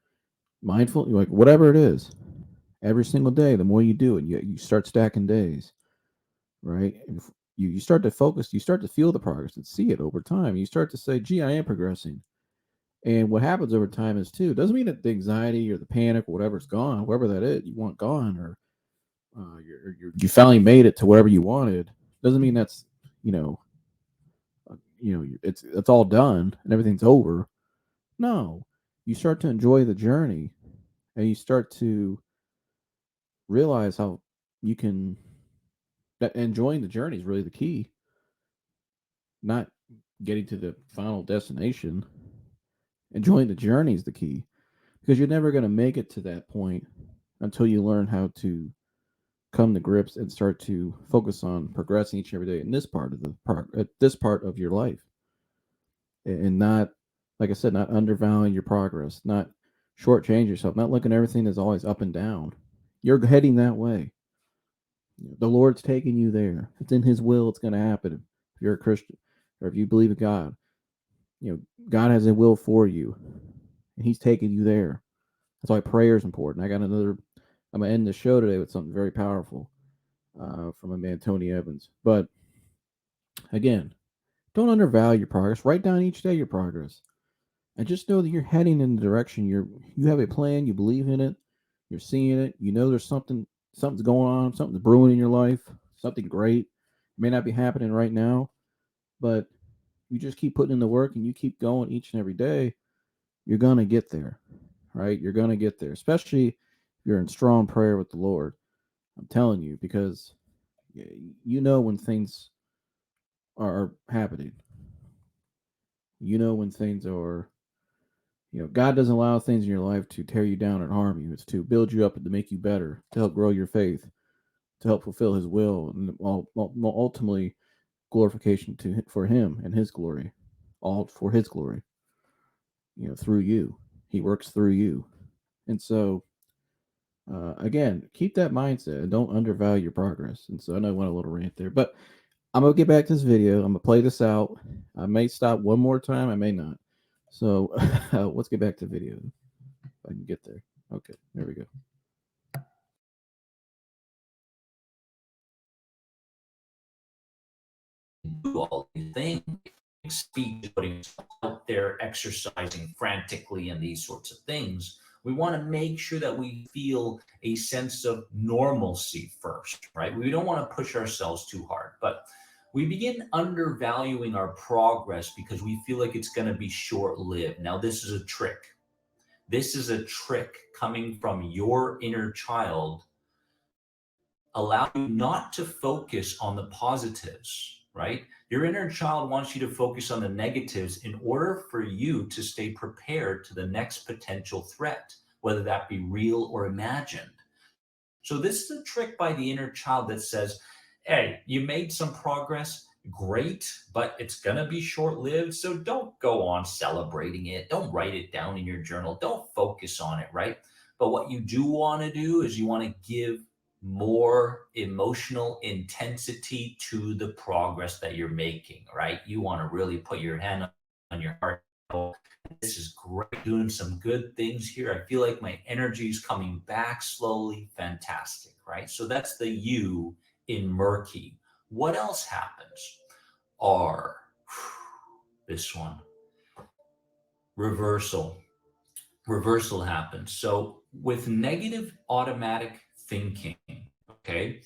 mindful, you like whatever it is. Every single day, the more you do it, you start stacking days, right? And you start to focus, you start to feel the progress and see it over time. You start to say, gee, I am progressing. And what happens over time is too, doesn't mean that the anxiety or the panic or whatever's gone, whatever that is, you want gone, or you finally made it to wherever you wanted. Doesn't mean that's you know it's all done and everything's over. No, you start to enjoy the journey, and you start to realize how you can that enjoying the journey is really the key, not getting to the final destination. Enjoying the journey is the key because you're never going to make it to that point until you learn how to come to grips and start to focus on progressing each and every day in this part of this part of your life, and not, like I said, not undervaluing your progress, not shortchange yourself, not looking at everything as always up and down. You're heading that way. The Lord's taking you there. It's in His will. It's going to happen. If you're a Christian or if you believe in God, God has a will for you, and He's taking you there. That's why prayer is important. I got another. I'm gonna end the show today with something very powerful from a man, Tony Evans. But again, don't undervalue your progress. Write down each day your progress, and just know that you're heading in the direction. You have a plan. You believe in it. You're seeing it. You know there's something's going on. Something's brewing in your life. Something great. It may not be happening right now, but you just keep putting in the work and you keep going each and every day. You're gonna get there, right? You're gonna get there, especially if you're in strong prayer with the Lord. I'm telling you, because you know when things are happening. You know when things are, God doesn't allow things in your life to tear you down and harm you. It's to build you up and to make you better, to help grow your faith, to help fulfill His will, and ultimately glorification for Him and His glory, all for His glory. Through you, He works through you, and so again, keep that mindset and don't undervalue your progress. And so I know I went a little rant there, but I'm gonna get back to this video. I'm gonna play this out. I may stop one more time. I may not. So let's get back to the video. If I can get there. Okay, there we go. Do all these things, speech, putting out there, exercising frantically, and these sorts of things. We want to make sure that we feel a sense of normalcy first, right? We don't want to push ourselves too hard, but we begin undervaluing our progress because we feel like it's going to be short lived. Now, this is a trick. This is a trick coming from your inner child, allow you not to focus on the positives, right? Your inner child wants you to focus on the negatives in order for you to stay prepared to the next potential threat, whether that be real or imagined. So this is a trick by the inner child that says, hey, you made some progress, great, but it's going to be short lived. So don't go on celebrating it. Don't write it down in your journal. Don't focus on it, right? But what you do want to do is you want to give more emotional intensity to the progress that you're making, right? You want to really put your hand on your heart. This is great, doing some good things here. I feel like my energy is coming back slowly. Fantastic, right? So that's the you in murky. What else happens? R, this one, reversal. Reversal happens. So with negative automatic thinking, okay,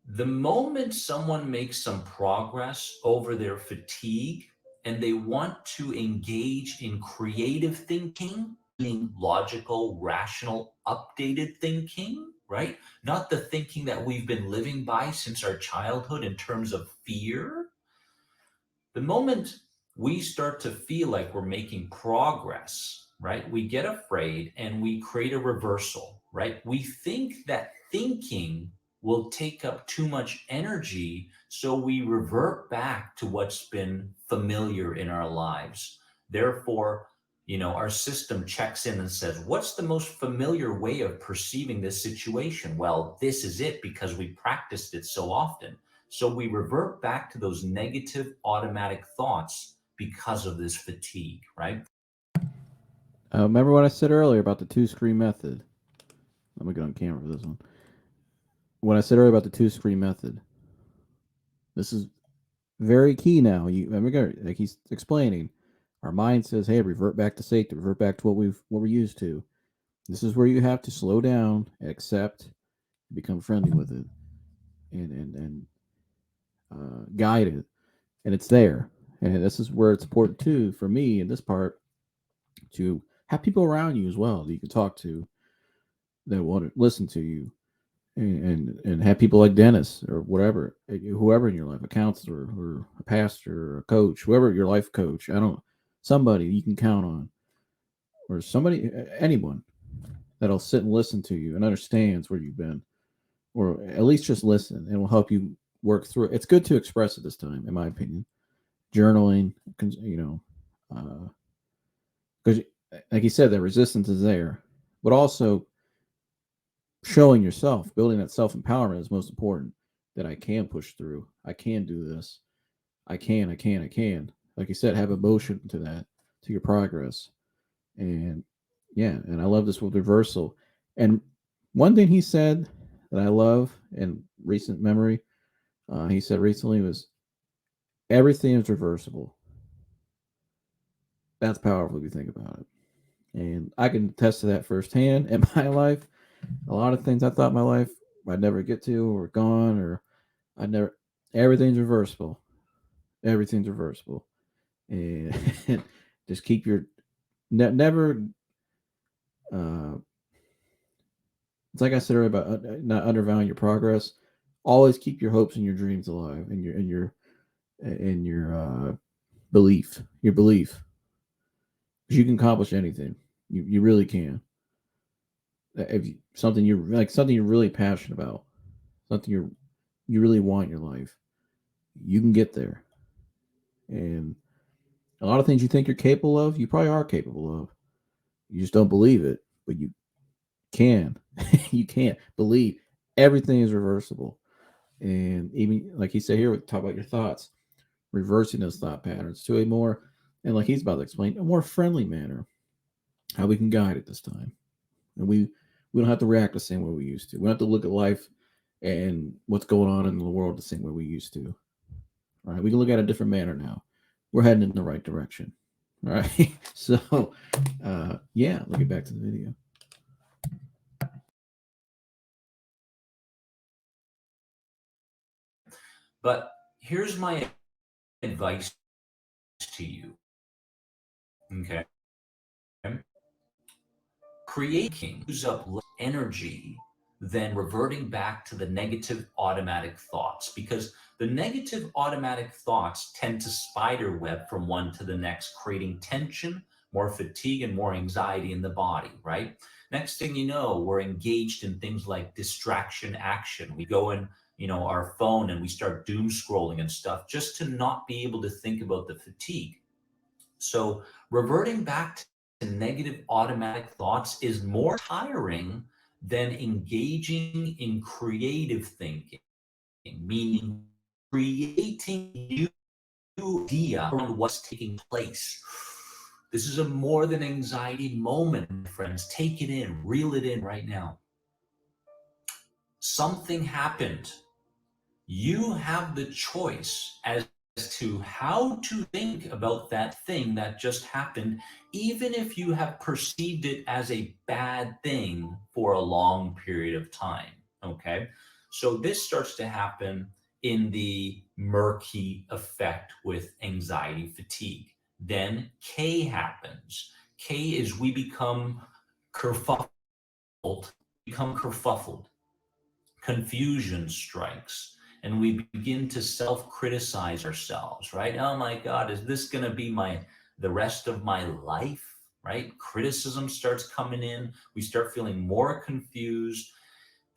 the moment someone makes some progress over their fatigue and they want to engage in creative thinking, being logical, rational, updated thinking, right? Not the thinking that we've been living by since our childhood in terms of fear. The moment we start to feel like we're making progress, right, we get afraid and we create a reversal, right? We think that thinking will take up too much energy, so we revert back to what's been familiar in our lives. Therefore, our system checks in and says, what's the most familiar way of perceiving this situation? Well, this is it because we practiced it so often. So we revert back to those negative automatic thoughts because of this fatigue, right? Remember what I said earlier about the two screen method? Let me get on camera for this one. When I said earlier about the two screen method, this is very key now. Like he's explaining. Our mind says, "Hey, revert back to safety. Revert back to what we're used to." This is where you have to slow down, accept, become friendly with it, and guide it. And it's there. And this is where it's important too for me in this part to have people around you as well that you can talk to, that want to listen to you, and have people like Dennis or whatever, whoever in your life, a counselor or a pastor or a coach, whoever your life coach. I don't Somebody you can count on. or somebody, anyone that'll sit and listen to you and understands where you've been, or at least just listen and will help you work through it. It's good to express at this time, in my opinion. Journaling, you know, because like you said, that resistance is there, but also showing yourself, building that self empowerment is most important. That I can push through. I can do this. I can. Like you said, have emotion to that, to your progress. And yeah, and I love this with reversal. And one thing he said that I love in recent memory, he said recently was everything is reversible. That's powerful if you think about it. And I can attest to that firsthand in my life. A lot of things I thought my life I'd never get to or gone or I never everything's reversible. Everything's reversible. And just keep your never uh it's like I said earlier about not undervaluing your progress. Always keep your hopes and your dreams alive and your belief. Your belief. Because you can accomplish anything. You really can. If you, something you're like something you're really passionate about, something you really want in your life, you can get there. And a lot of things you think you're capable of, you probably are capable of. You just don't believe it, but you can. You can't believe everything is reversible. And even like he said here, we talk about your thoughts, reversing those thought patterns to a more, and like he's about to explain, a more friendly manner. How we can guide it this time, and we don't have to react the same way we used to. We don't have to look at life and what's going on in the world the same way we used to. All right, we can look at it a different manner now. We're heading in the right direction. All right, so yeah, let me get back to the video. But here's my advice to you. Okay. Creating use up less energy than reverting back to the negative automatic thoughts, because the negative automatic thoughts tend to spider web from one to the next, creating tension, more fatigue, and more anxiety in the body, right? Next thing you know, we're engaged in things like distraction action. We go in, our phone and we start doom scrolling and stuff just to not be able to think about the fatigue. So reverting back to negative automatic thoughts is more tiring than engaging in creative thinking, meaning creating new idea around what's taking place. This is a more than anxiety moment, my friends. Take it in, reel it in right now. Something happened. You have the choice as to how to think about that thing that just happened, even if you have perceived it as a bad thing for a long period of time. Okay. So this starts to happen in the murky effect with anxiety fatigue. Then K happens. K is we kerfuffled, become kerfuffled, confusion strikes, and we begin to self-criticize ourselves, right? Oh my god, is this going to be the rest of my life, right? Criticism starts coming in. We start feeling more confused.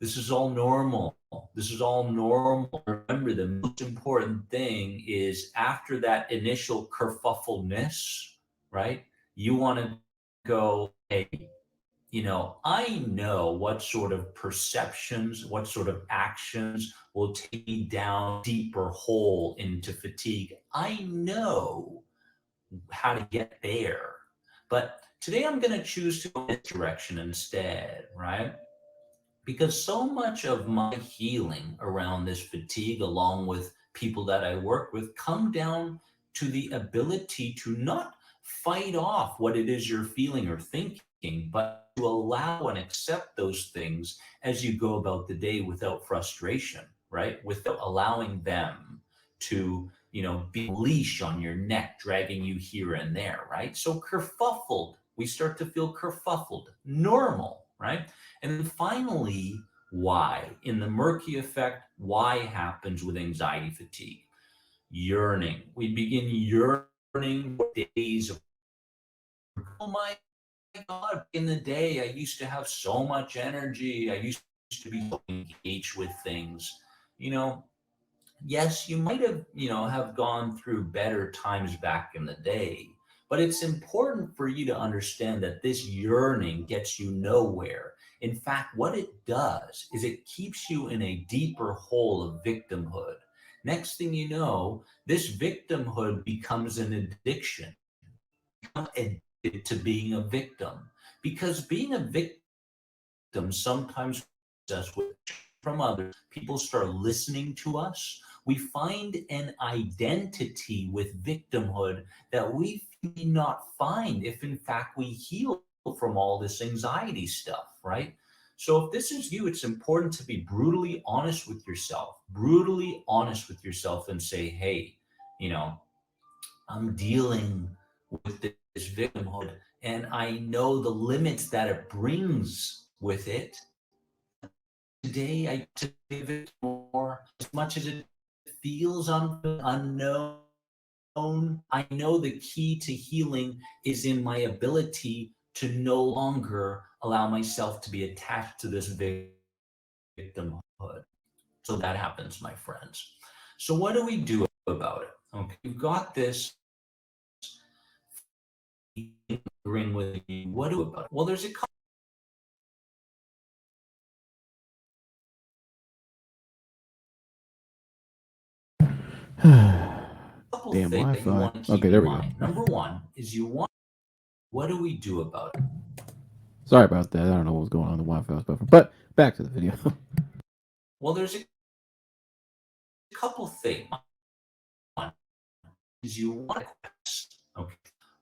This is all normal. This is all normal. Remember, the most important thing is after that initial kerfuffleness, right? You want to go, hey, I know what sort of perceptions, what sort of actions will take me down deeper hole into fatigue. I know how to get there. But today I'm going to choose to go this direction instead, right? Because so much of my healing around this fatigue, along with people that I work with, come down to the ability to not fight off what it is you're feeling or thinking, but to allow and accept those things as you go about the day without frustration, right? Without allowing them to, be a leash on your neck, dragging you here and there, right? So kerfuffled, we start to feel kerfuffled, normal, right? And then finally, why? In the murky effect, why happens with anxiety fatigue? Yearning. We begin yearning for days of, oh my God, in the day, I used to have so much energy. I used to be so engaged with things. You know, yes, you might have, have gone through better times back in the day, but it's important for you to understand that this yearning gets you nowhere. In fact, what it does is it keeps you in a deeper hole of victimhood. Next thing you know, this victimhood becomes an addiction. Become addicted to being a victim, because being a victim sometimes us with from others. People start listening to us. We find an identity with victimhood that we may not find if, in fact, we heal from all this anxiety stuff, right? So, if this is you, it's important to be brutally honest with yourself, and say, hey, you know, I'm dealing with this victimhood, and I know the limits that it brings with it. Today, I to give it more, as much as it feels unknown. I know the key to healing is in my ability to no longer allow myself to be attached to this victimhood. So that happens, my friends. So what do we do about it? Okay, we've got this lingering with you. What do we do about it? Well, there's a couple Damn things that you Wi-Fi. want to keep Okay, in there we go. mind. Number one is you want, what do we do about it? Sorry about that. I don't know what was going on. The Wi-Fi was buffering. But back to the video. Well, there's a couple things. One is you want to rest. Okay.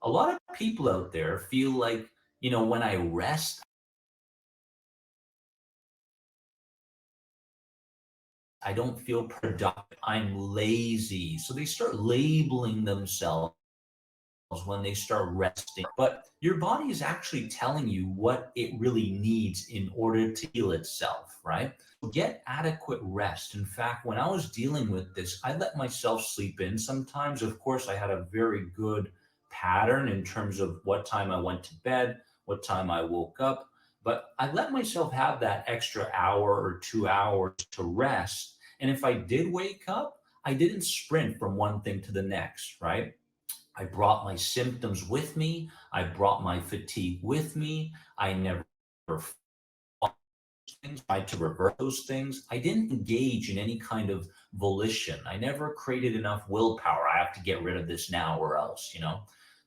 A lot of people out there feel like, when I rest, I don't feel productive. I'm lazy. So they start labeling themselves when they start resting. But your body is actually telling you what it really needs in order to heal itself, right? So get adequate rest. In fact, when I was dealing with this, I let myself sleep in. Sometimes, of course, I had a very good pattern in terms of what time I went to bed, what time I woke up, but I let myself have that extra hour or 2 hours to rest. And if I did wake up, I didn't sprint from one thing to the next, right? I brought my symptoms with me. I brought my fatigue with me. I never fought things, tried to reverse those things. I didn't engage in any kind of volition. I never created enough willpower. I have to get rid of this now or else,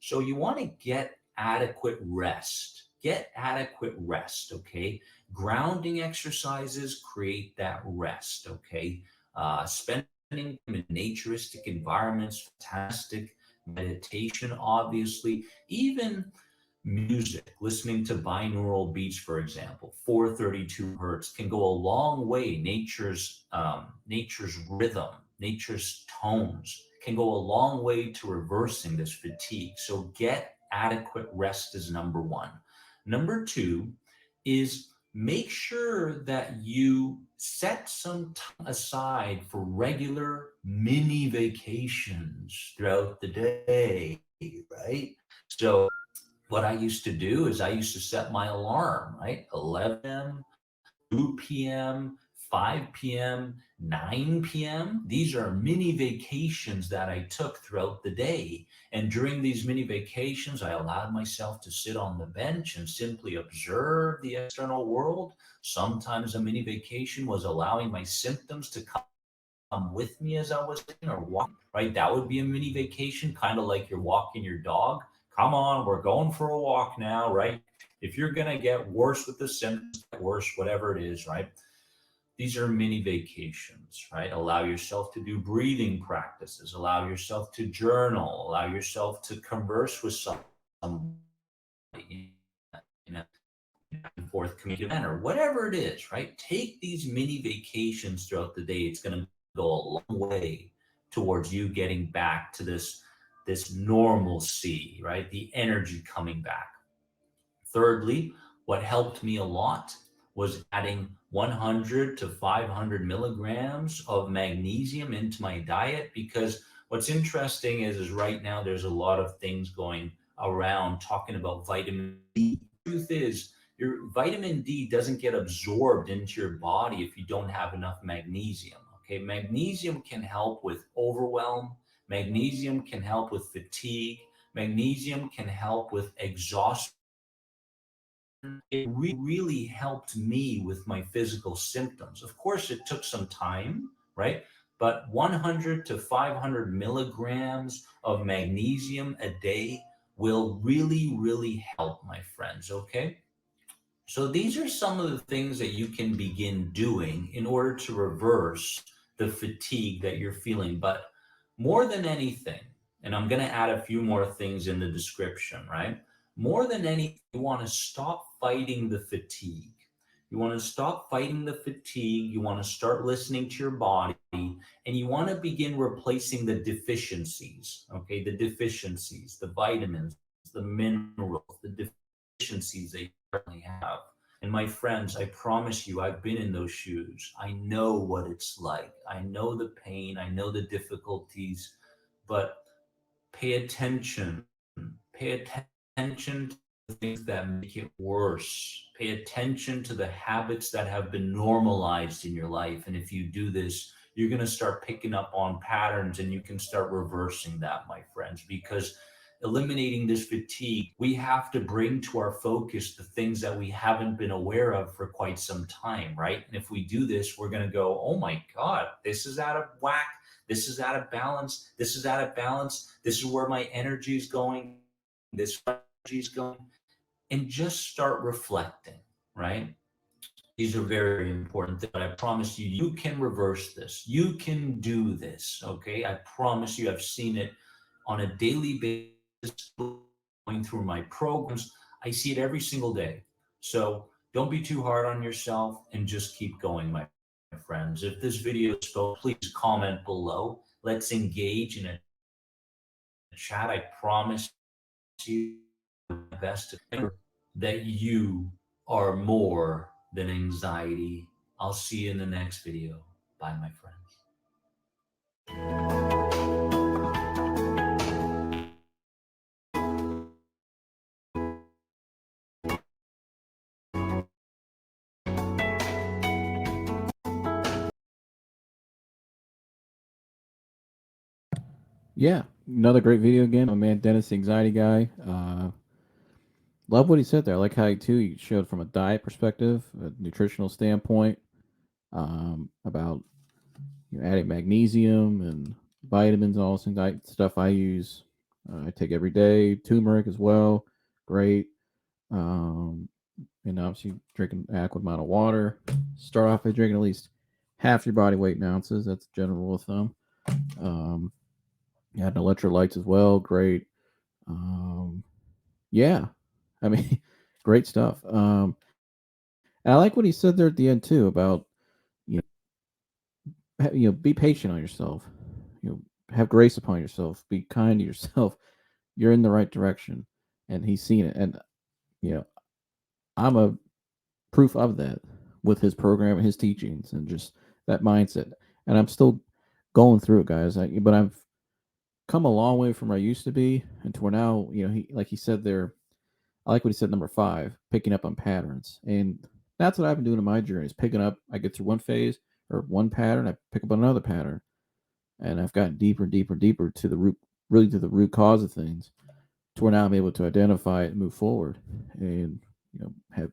So you want to get adequate rest. Get adequate rest, okay? Grounding exercises create that rest, okay? Spending time in naturistic environments, fantastic. Meditation, obviously. Even music, listening to binaural beats, for example, 432 hertz can go a long way. Nature's rhythm, nature's tones can go a long way to reversing this fatigue. So get adequate rest is number one. Number two is make sure that you set some time aside for regular mini vacations throughout the day, right? So what I used to do is I used to set my alarm, right? 11 a.m., 2 p.m., 5 p.m., 9 p.m. These are mini vacations that I took throughout the day. And during these mini vacations, I allowed myself to sit on the bench and simply observe the external world. Sometimes a mini vacation was allowing my symptoms to come with me as I was sitting or walking, right? That would be a mini vacation, kind of like you're walking your dog. Come on, we're going for a walk now, right? If you're going to get worse with the symptoms, get worse, whatever it is, right? These are mini vacations, right? Allow yourself to do breathing practices, allow yourself to journal, allow yourself to converse with somebody in a back and forth communicative manner, whatever it is, right? Take these mini vacations throughout the day. It's going to go a long way towards you getting back to this normalcy, right? The energy coming back. Thirdly, what helped me a lot was adding 100 to 500 milligrams of magnesium into my diet, because what's interesting is right now there's a lot of things going around talking about vitamin D. truth is, your vitamin D doesn't get absorbed into your body if you don't have enough magnesium. Okay, magnesium can help with overwhelm, magnesium can help with fatigue, magnesium can help with exhaustion. It really helped me with my physical symptoms. Of course, it took some time, right? But 100 to 500 milligrams of magnesium a day will really, really help, my friends, okay? So these are some of the things that you can begin doing in order to reverse the fatigue that you're feeling. But more than anything, and I'm going to add a few more things in the description, right? More than anything, you want to stop fighting the fatigue. You want to stop fighting the fatigue. You want to start listening to your body, and you want to begin replacing the deficiencies, okay? The deficiencies, the vitamins, the minerals, the deficiencies that you currently have. And my friends, I promise you, I've been in those shoes. I know what it's like. I know the pain. I know the difficulties, but pay attention. Pay attention to the things that make it worse. Pay attention to the habits that have been normalized in your life. And if you do this, you're going to start picking up on patterns and you can start reversing that, my friends, because eliminating this fatigue, we have to bring to our focus the things that we haven't been aware of for quite some time, right? And if we do this, we're going to go, oh my God, this is out of whack. This is out of balance. This is out of balance. This is where my energy is going. This is where my energy is going. And just start reflecting, right? These are very, very important things. But I promise you, you can reverse this. You can do this. Okay. I promise you, I've seen it on a daily basis going through my programs. I see it every single day. So don't be too hard on yourself and just keep going, my friends. If this video spoke, please comment below. Let's engage in a chat. I promise you, I will do my best to remember that you are more than anxiety. I'll see you in the next video. Bye, my friends. Yeah, another great video again. My man Dennis, the anxiety guy. Love what he said there. I like how he showed from a diet perspective, a nutritional standpoint, about adding magnesium and vitamins and all this stuff I use. I take every day. Turmeric as well, great. Um, and obviously drinking adequate amount of water. Start off by drinking at least half your body weight in ounces. That's a general rule of thumb. Um, adding electrolytes as well, great. Um, yeah, I mean, great stuff. And I like what he said there at the end too about you know be patient on yourself. You know, have grace upon yourself. Be kind to yourself. You're in the right direction, and he's seen it. And you know, I'm a proof of that with his program and his teachings and just that mindset. And I'm still going through it, guys. But I've come a long way from where I used to be, and to where now, he like he said there. I like what he said. Number five, picking up on patterns, and that's what I've been doing in my journey. Is picking up. I get through one phase or one pattern, I pick up on another pattern, and I've gotten deeper and deeper and deeper to the root, really to the root cause of things, to where now I'm able to identify it and move forward, and have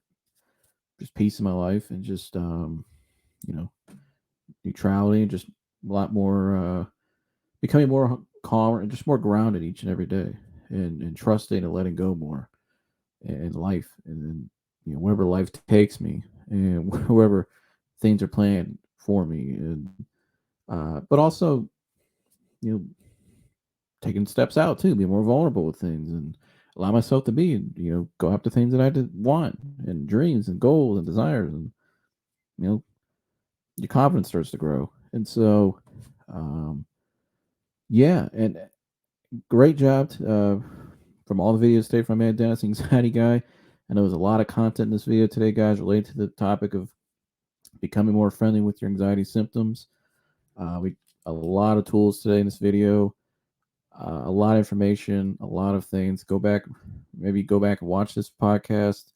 just peace in my life and just you know neutrality and just a lot more becoming more calmer and just more grounded each and every day, and trusting and letting go more in life, and then wherever life takes me and wherever things are planned for me, and but also you know taking steps out too, be more vulnerable with things and allow myself to be, and go after things that I did want, and dreams and goals and desires, and you know your confidence starts to grow. And so um yeah, and great job from all the videos today from my man Dennis, anxiety guy. I know there's a lot of content in this video today, guys, related to the topic of becoming more friendly with your anxiety symptoms. We a lot of tools today in this video, a lot of information, a lot of things. Maybe go back and watch this podcast.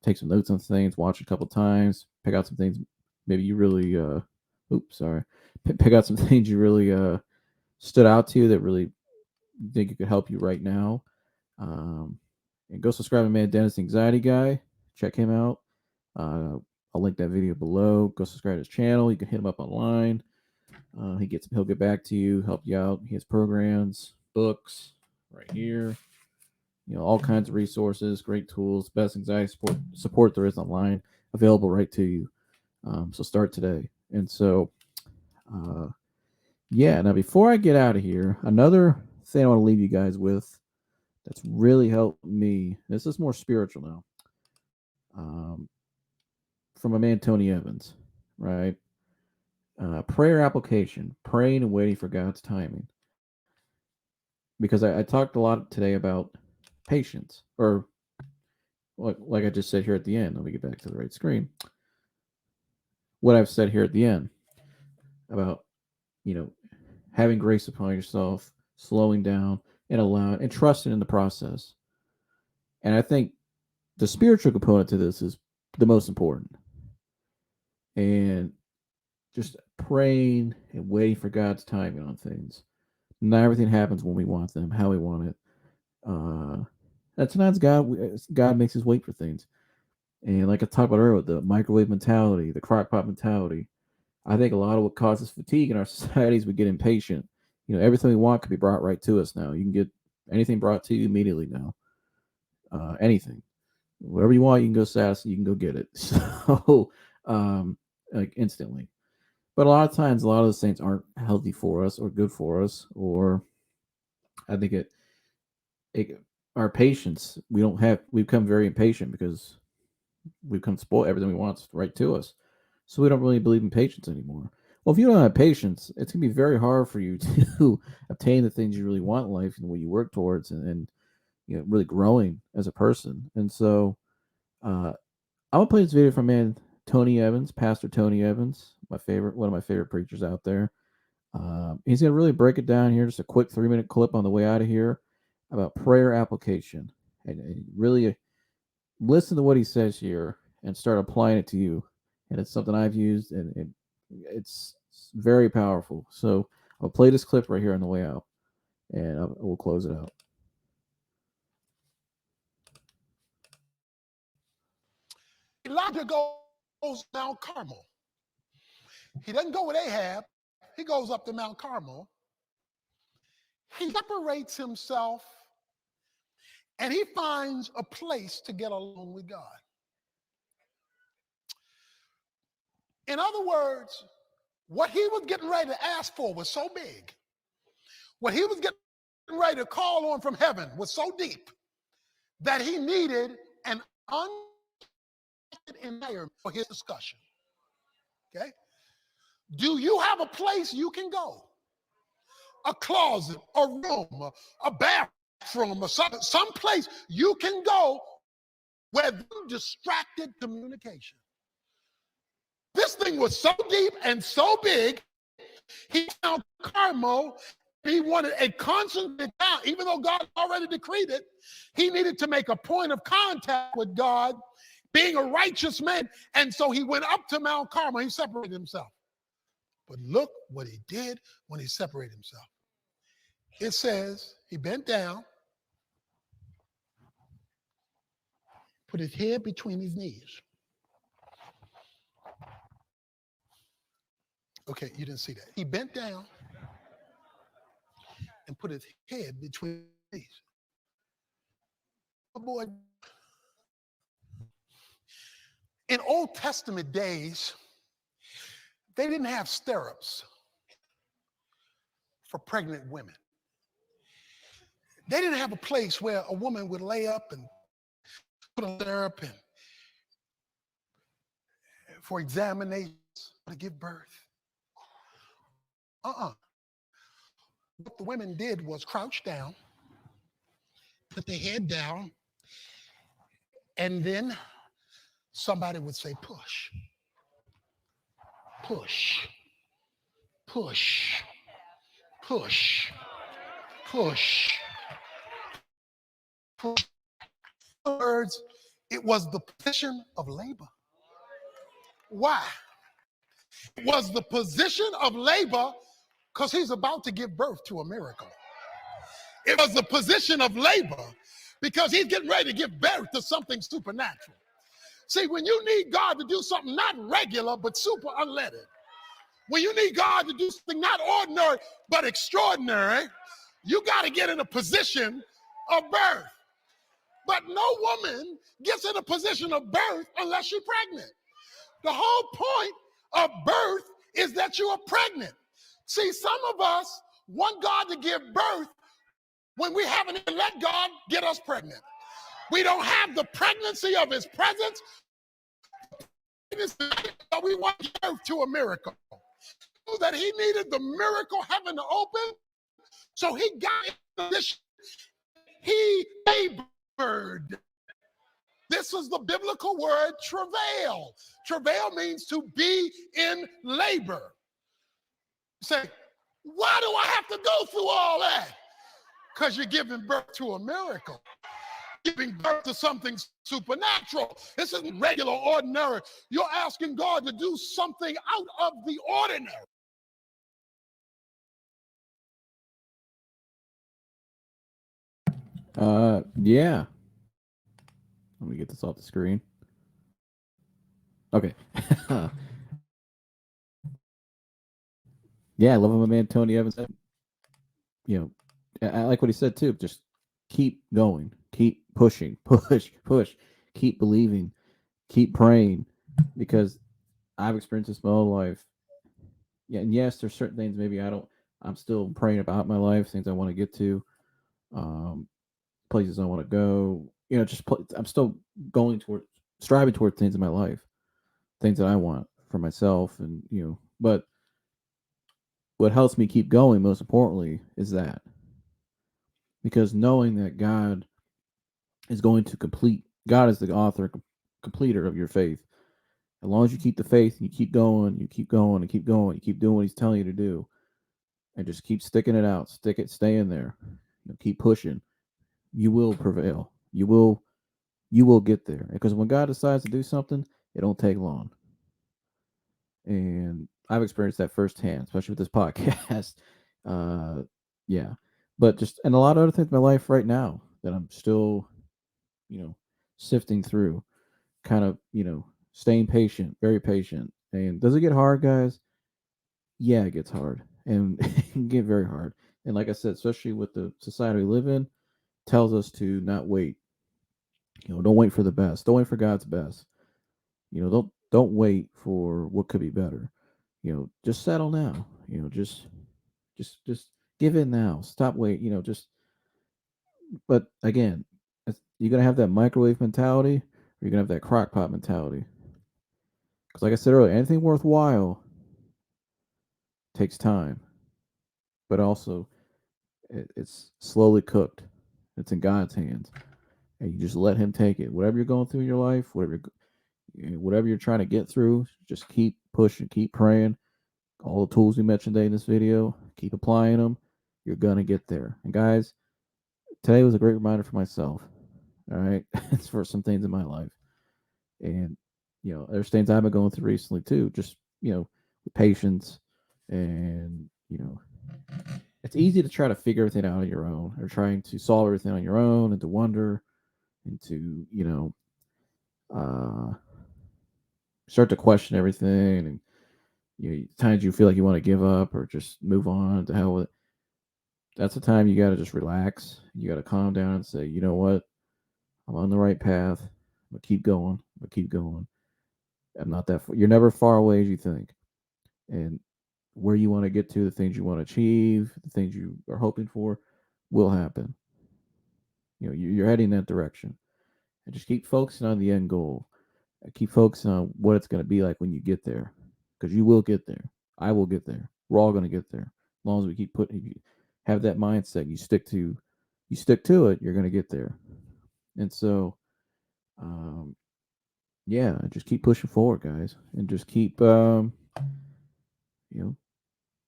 take some notes on things, watch a couple times, pick out some things maybe you really oops, sorry. Pick out some things you really stood out to you that really think it could help you right now. Um, and go subscribe to Man Dennis Anxiety Guy. Check him out. I'll link that video below. Go subscribe to his channel. You can hit him up online. He'll get back to you, help you out. He has programs, books right here. All kinds of resources, great tools, best anxiety support there is online, available right to you. So start today. And so, uh, yeah. Now before I get out of here, another thing I want to leave you guys with that's really helped me. This is more spiritual now. Um, from my man Tony Evans, right? Prayer application, praying and waiting for God's timing. Because I talked a lot today about patience, or like I just said here at the end. Let me get back to the right screen. What I've said here at the end about you know having grace upon yourself, slowing down, and allowing and trusting in the process. And I think the spiritual component to this is the most important. And just praying and waiting for God's timing on things. Not everything happens when we want them, how we want it. Uh, and sometimes God makes us wait for things. And like I talked about earlier, the microwave mentality, the crock pot mentality, I think a lot of what causes fatigue in our society is we get impatient. Everything we want could be brought right to us now. You can get anything brought to you immediately now. Anything, whatever you want, you can go sassy, you can go get it. So, like instantly. But a lot of times, a lot of those things aren't healthy for us or good for us. Or I think it our patience. We become very impatient because we become spoiled. Everything we want right to us. So we don't really believe in patience anymore. Well, if you don't have patience, it's gonna be very hard for you to obtain the things you really want in life and what you work towards, and really growing as a person. And so, uh, I'm gonna play this video from man Tony Evans, Pastor Tony Evans, one of my favorite preachers out there. He's gonna really break it down here, just a quick 3-minute clip on the way out of here about prayer application, and really listen to what he says here and start applying it to you. And it's something I've used, and it's very powerful. So I'll play this clip right here on the way out, and we'll close it out. Elijah goes Mount Carmel. He doesn't go with Ahab. He goes up to Mount Carmel. He separates himself and he finds a place to get along with God. In other words, what he was getting ready to ask for was so big. What he was getting ready to call on from heaven was so deep that he needed an environment for his discussion. Okay? Do you have a place you can go? A closet, a room, a bathroom, or some place you can go where distracted communication. This thing was so deep and so big, he found Carmel. He wanted a constant account, even though God already decreed it. He needed to make a point of contact with God, being a righteous man. And so he went up to Mount Carmel. He separated himself. But look what he did when he separated himself. It says he bent down, put his head between his knees. Okay, you didn't see that. He bent down and put his head between his knees. Oh boy. In Old Testament days, they didn't have stirrups for pregnant women. They didn't have a place where a woman would lay up and put a stirrup in for examinations to give birth. What the women did was crouch down, put their head down, and then somebody would say, push, push, push, push, push, push. Words, It was the position of labor. Why? It was the position of labor because he's about to give birth to a miracle. It was the position of labor because he's getting ready to give birth to something supernatural. See, when you need God to do something not regular but super unleaded, when you need God to do something not ordinary but extraordinary, you got to get in a position of birth. But no woman gets in a position of birth unless she's pregnant. The whole point of birth is that you are pregnant. See, some of us want God to give birth when we haven't even let God get us pregnant. We don't have the pregnancy of his presence, but we want birth to a miracle. That he needed the miracle heaven to open, so he got in this. He labored. This is the biblical word travail. Travail means to be in labor. Say, why do I have to go through all that? Because you're giving birth to a miracle. Giving birth to something supernatural. This isn't regular, ordinary. You're asking God to do something out of the ordinary. Yeah. Let me get this off the screen. Okay. Yeah, I love my man Tony Evans. You know, I like what he said too. Just keep going, keep pushing, push, keep believing, keep praying, because I've experienced this my whole life. Yeah, and yes, there's certain things maybe I don't. I'm still praying about my life, things I want to get to, um, places I want to go. You know, I'm still going toward, striving toward things in my life, things that I want for myself, and But what helps me keep going, most importantly, is that, because knowing that God is going to complete. God is the author, completer of your faith. As long as you keep the faith, you keep going, you keep going, and keep going, you keep doing what He's telling you to do, and just keep sticking it out, stay in there, keep pushing. You will prevail. You will get there, because when God decides to do something, it don't take long. And I've experienced that firsthand, especially with this podcast. uh, yeah, but just and a lot of other things in my life right now that I'm still, you know, sifting through, kind of, staying patient, very patient. And does it get hard, guys? Yeah, it gets hard, and it can get very hard. And like I said, especially with the society we live in, tells us to not wait. Don't wait for the best. Don't wait for God's best. Don't wait for what could be better. Just settle now. Just give in now. Stop wait. But again, you're gonna have that microwave mentality, or you're gonna have that crock pot mentality. Because, like I said earlier, anything worthwhile takes time, but also it's slowly cooked. It's in God's hands, and you just let Him take it. Whatever you're going through in your life, whatever you're trying to get through, just keep pushing, keep praying. All the tools we mentioned today in this video, keep applying them. You're gonna get there. And guys, today was a great reminder for myself. All right, it's for some things in my life, and there's things I've been going through recently too. Just with patience, and it's easy to try to figure everything out on your own, or trying to solve everything on your own, and to wonder, and to uh, start to question everything, and times you feel like you want to give up or just move on to hell with it. That's the time you got to just relax. You got to calm down and say, you know what, I'm on the right path. I'm gonna keep going. I'm gonna keep going. I'm not that far. You're never far away as you think, and where you want to get to, the things you want to achieve, the things you are hoping for, will happen. You're heading that direction, and just keep focusing on the end goal. Keep focusing on what it's going to be like when you get there, because you will get there. I will get there. We're all going to get there. As long as we keep putting, have that mindset. You stick to it. You're going to get there. And so, um, yeah, just keep pushing forward, guys, and just keep, you know,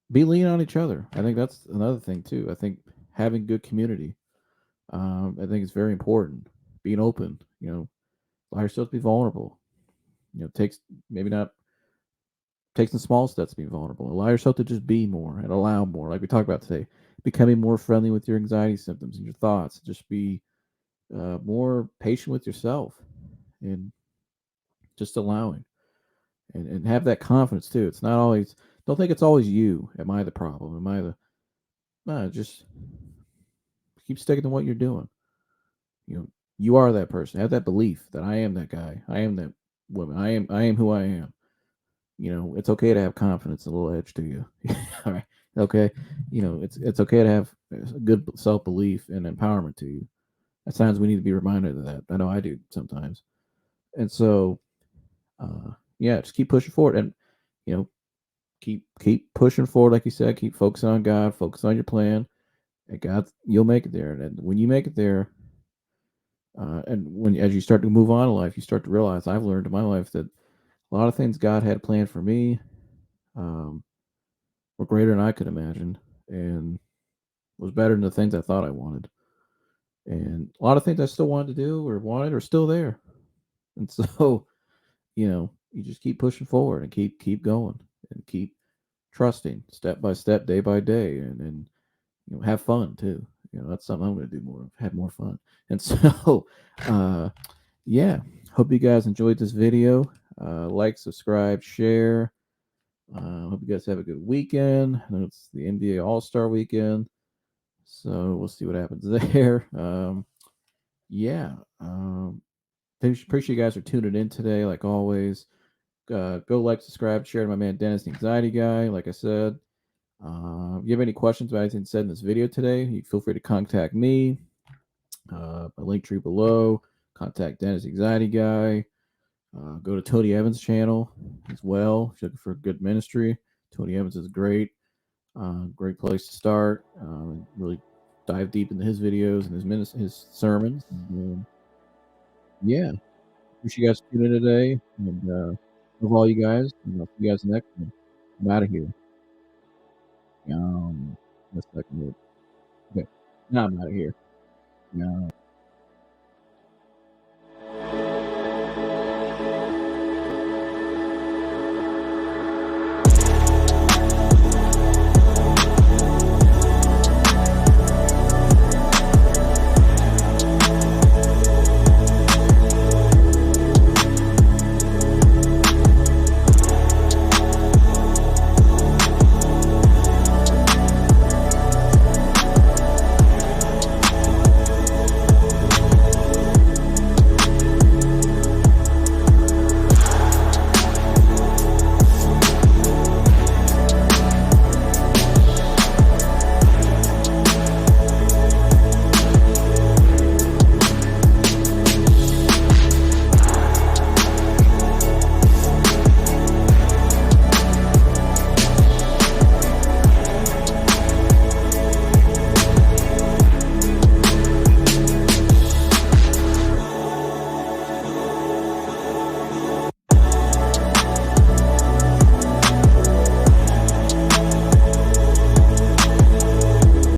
be lean on each other. I think that's another thing too. I think having good community, I think it's very important. Being open, Allow yourself to be vulnerable. Takes maybe not take some small steps to be vulnerable. Allow yourself to just be more and allow more, like we talked about today. Becoming more friendly with your anxiety symptoms and your thoughts. Just be more patient with yourself and just allowing and have that confidence too. It's not always, don't think it's always you. Am I the problem? Am I the, no, just keep sticking to what you're doing. You know, you are that person. Have that belief that I am that guy. I am that woman. I am who I am. It's okay to have confidence, a little edge to you. All right. Okay. It's okay to have a good self belief and empowerment to you. At times we need to be reminded of that. I know I do sometimes. And so yeah, just keep pushing forward and you know, keep pushing forward, like you said, keep focusing on God, focus on your plan. And God, you'll make it there. And when you make it there, and when as you start to move on in life, you start to realize I've learned in my life that a lot of things God had planned for me um, were greater than I could imagine, and was better than the things I thought I wanted. And a lot of things I still wanted to do or wanted are still there. And so, you just keep pushing forward and keep going and keep trusting step by step, day by day, and have fun too. That's something I'm going to do more of, have more fun. And so, uh, yeah, hope you guys enjoyed this video. Like, subscribe, share. Hope you guys have a good weekend. I know it's the NBA All Star weekend, so we'll see what happens there. Yeah, appreciate you guys for tuning in today. Like always, go like, subscribe, share to my man Dennis, the Anxiety Guy. Like I said, if you have any questions about anything said in this video today, you feel free to contact me. My link tree below. Contact Dennis, the Anxiety Guy. Go to Tony Evans' channel as well. If you're looking for a good ministry, Tony Evans is great. Great place to start. Really dive deep into his videos and his sermons. And, yeah, appreciate you guys tuning in today. And love all you guys. And I'll see you guys next one. I'm out of here. One second. Okay. Now I'm out of here.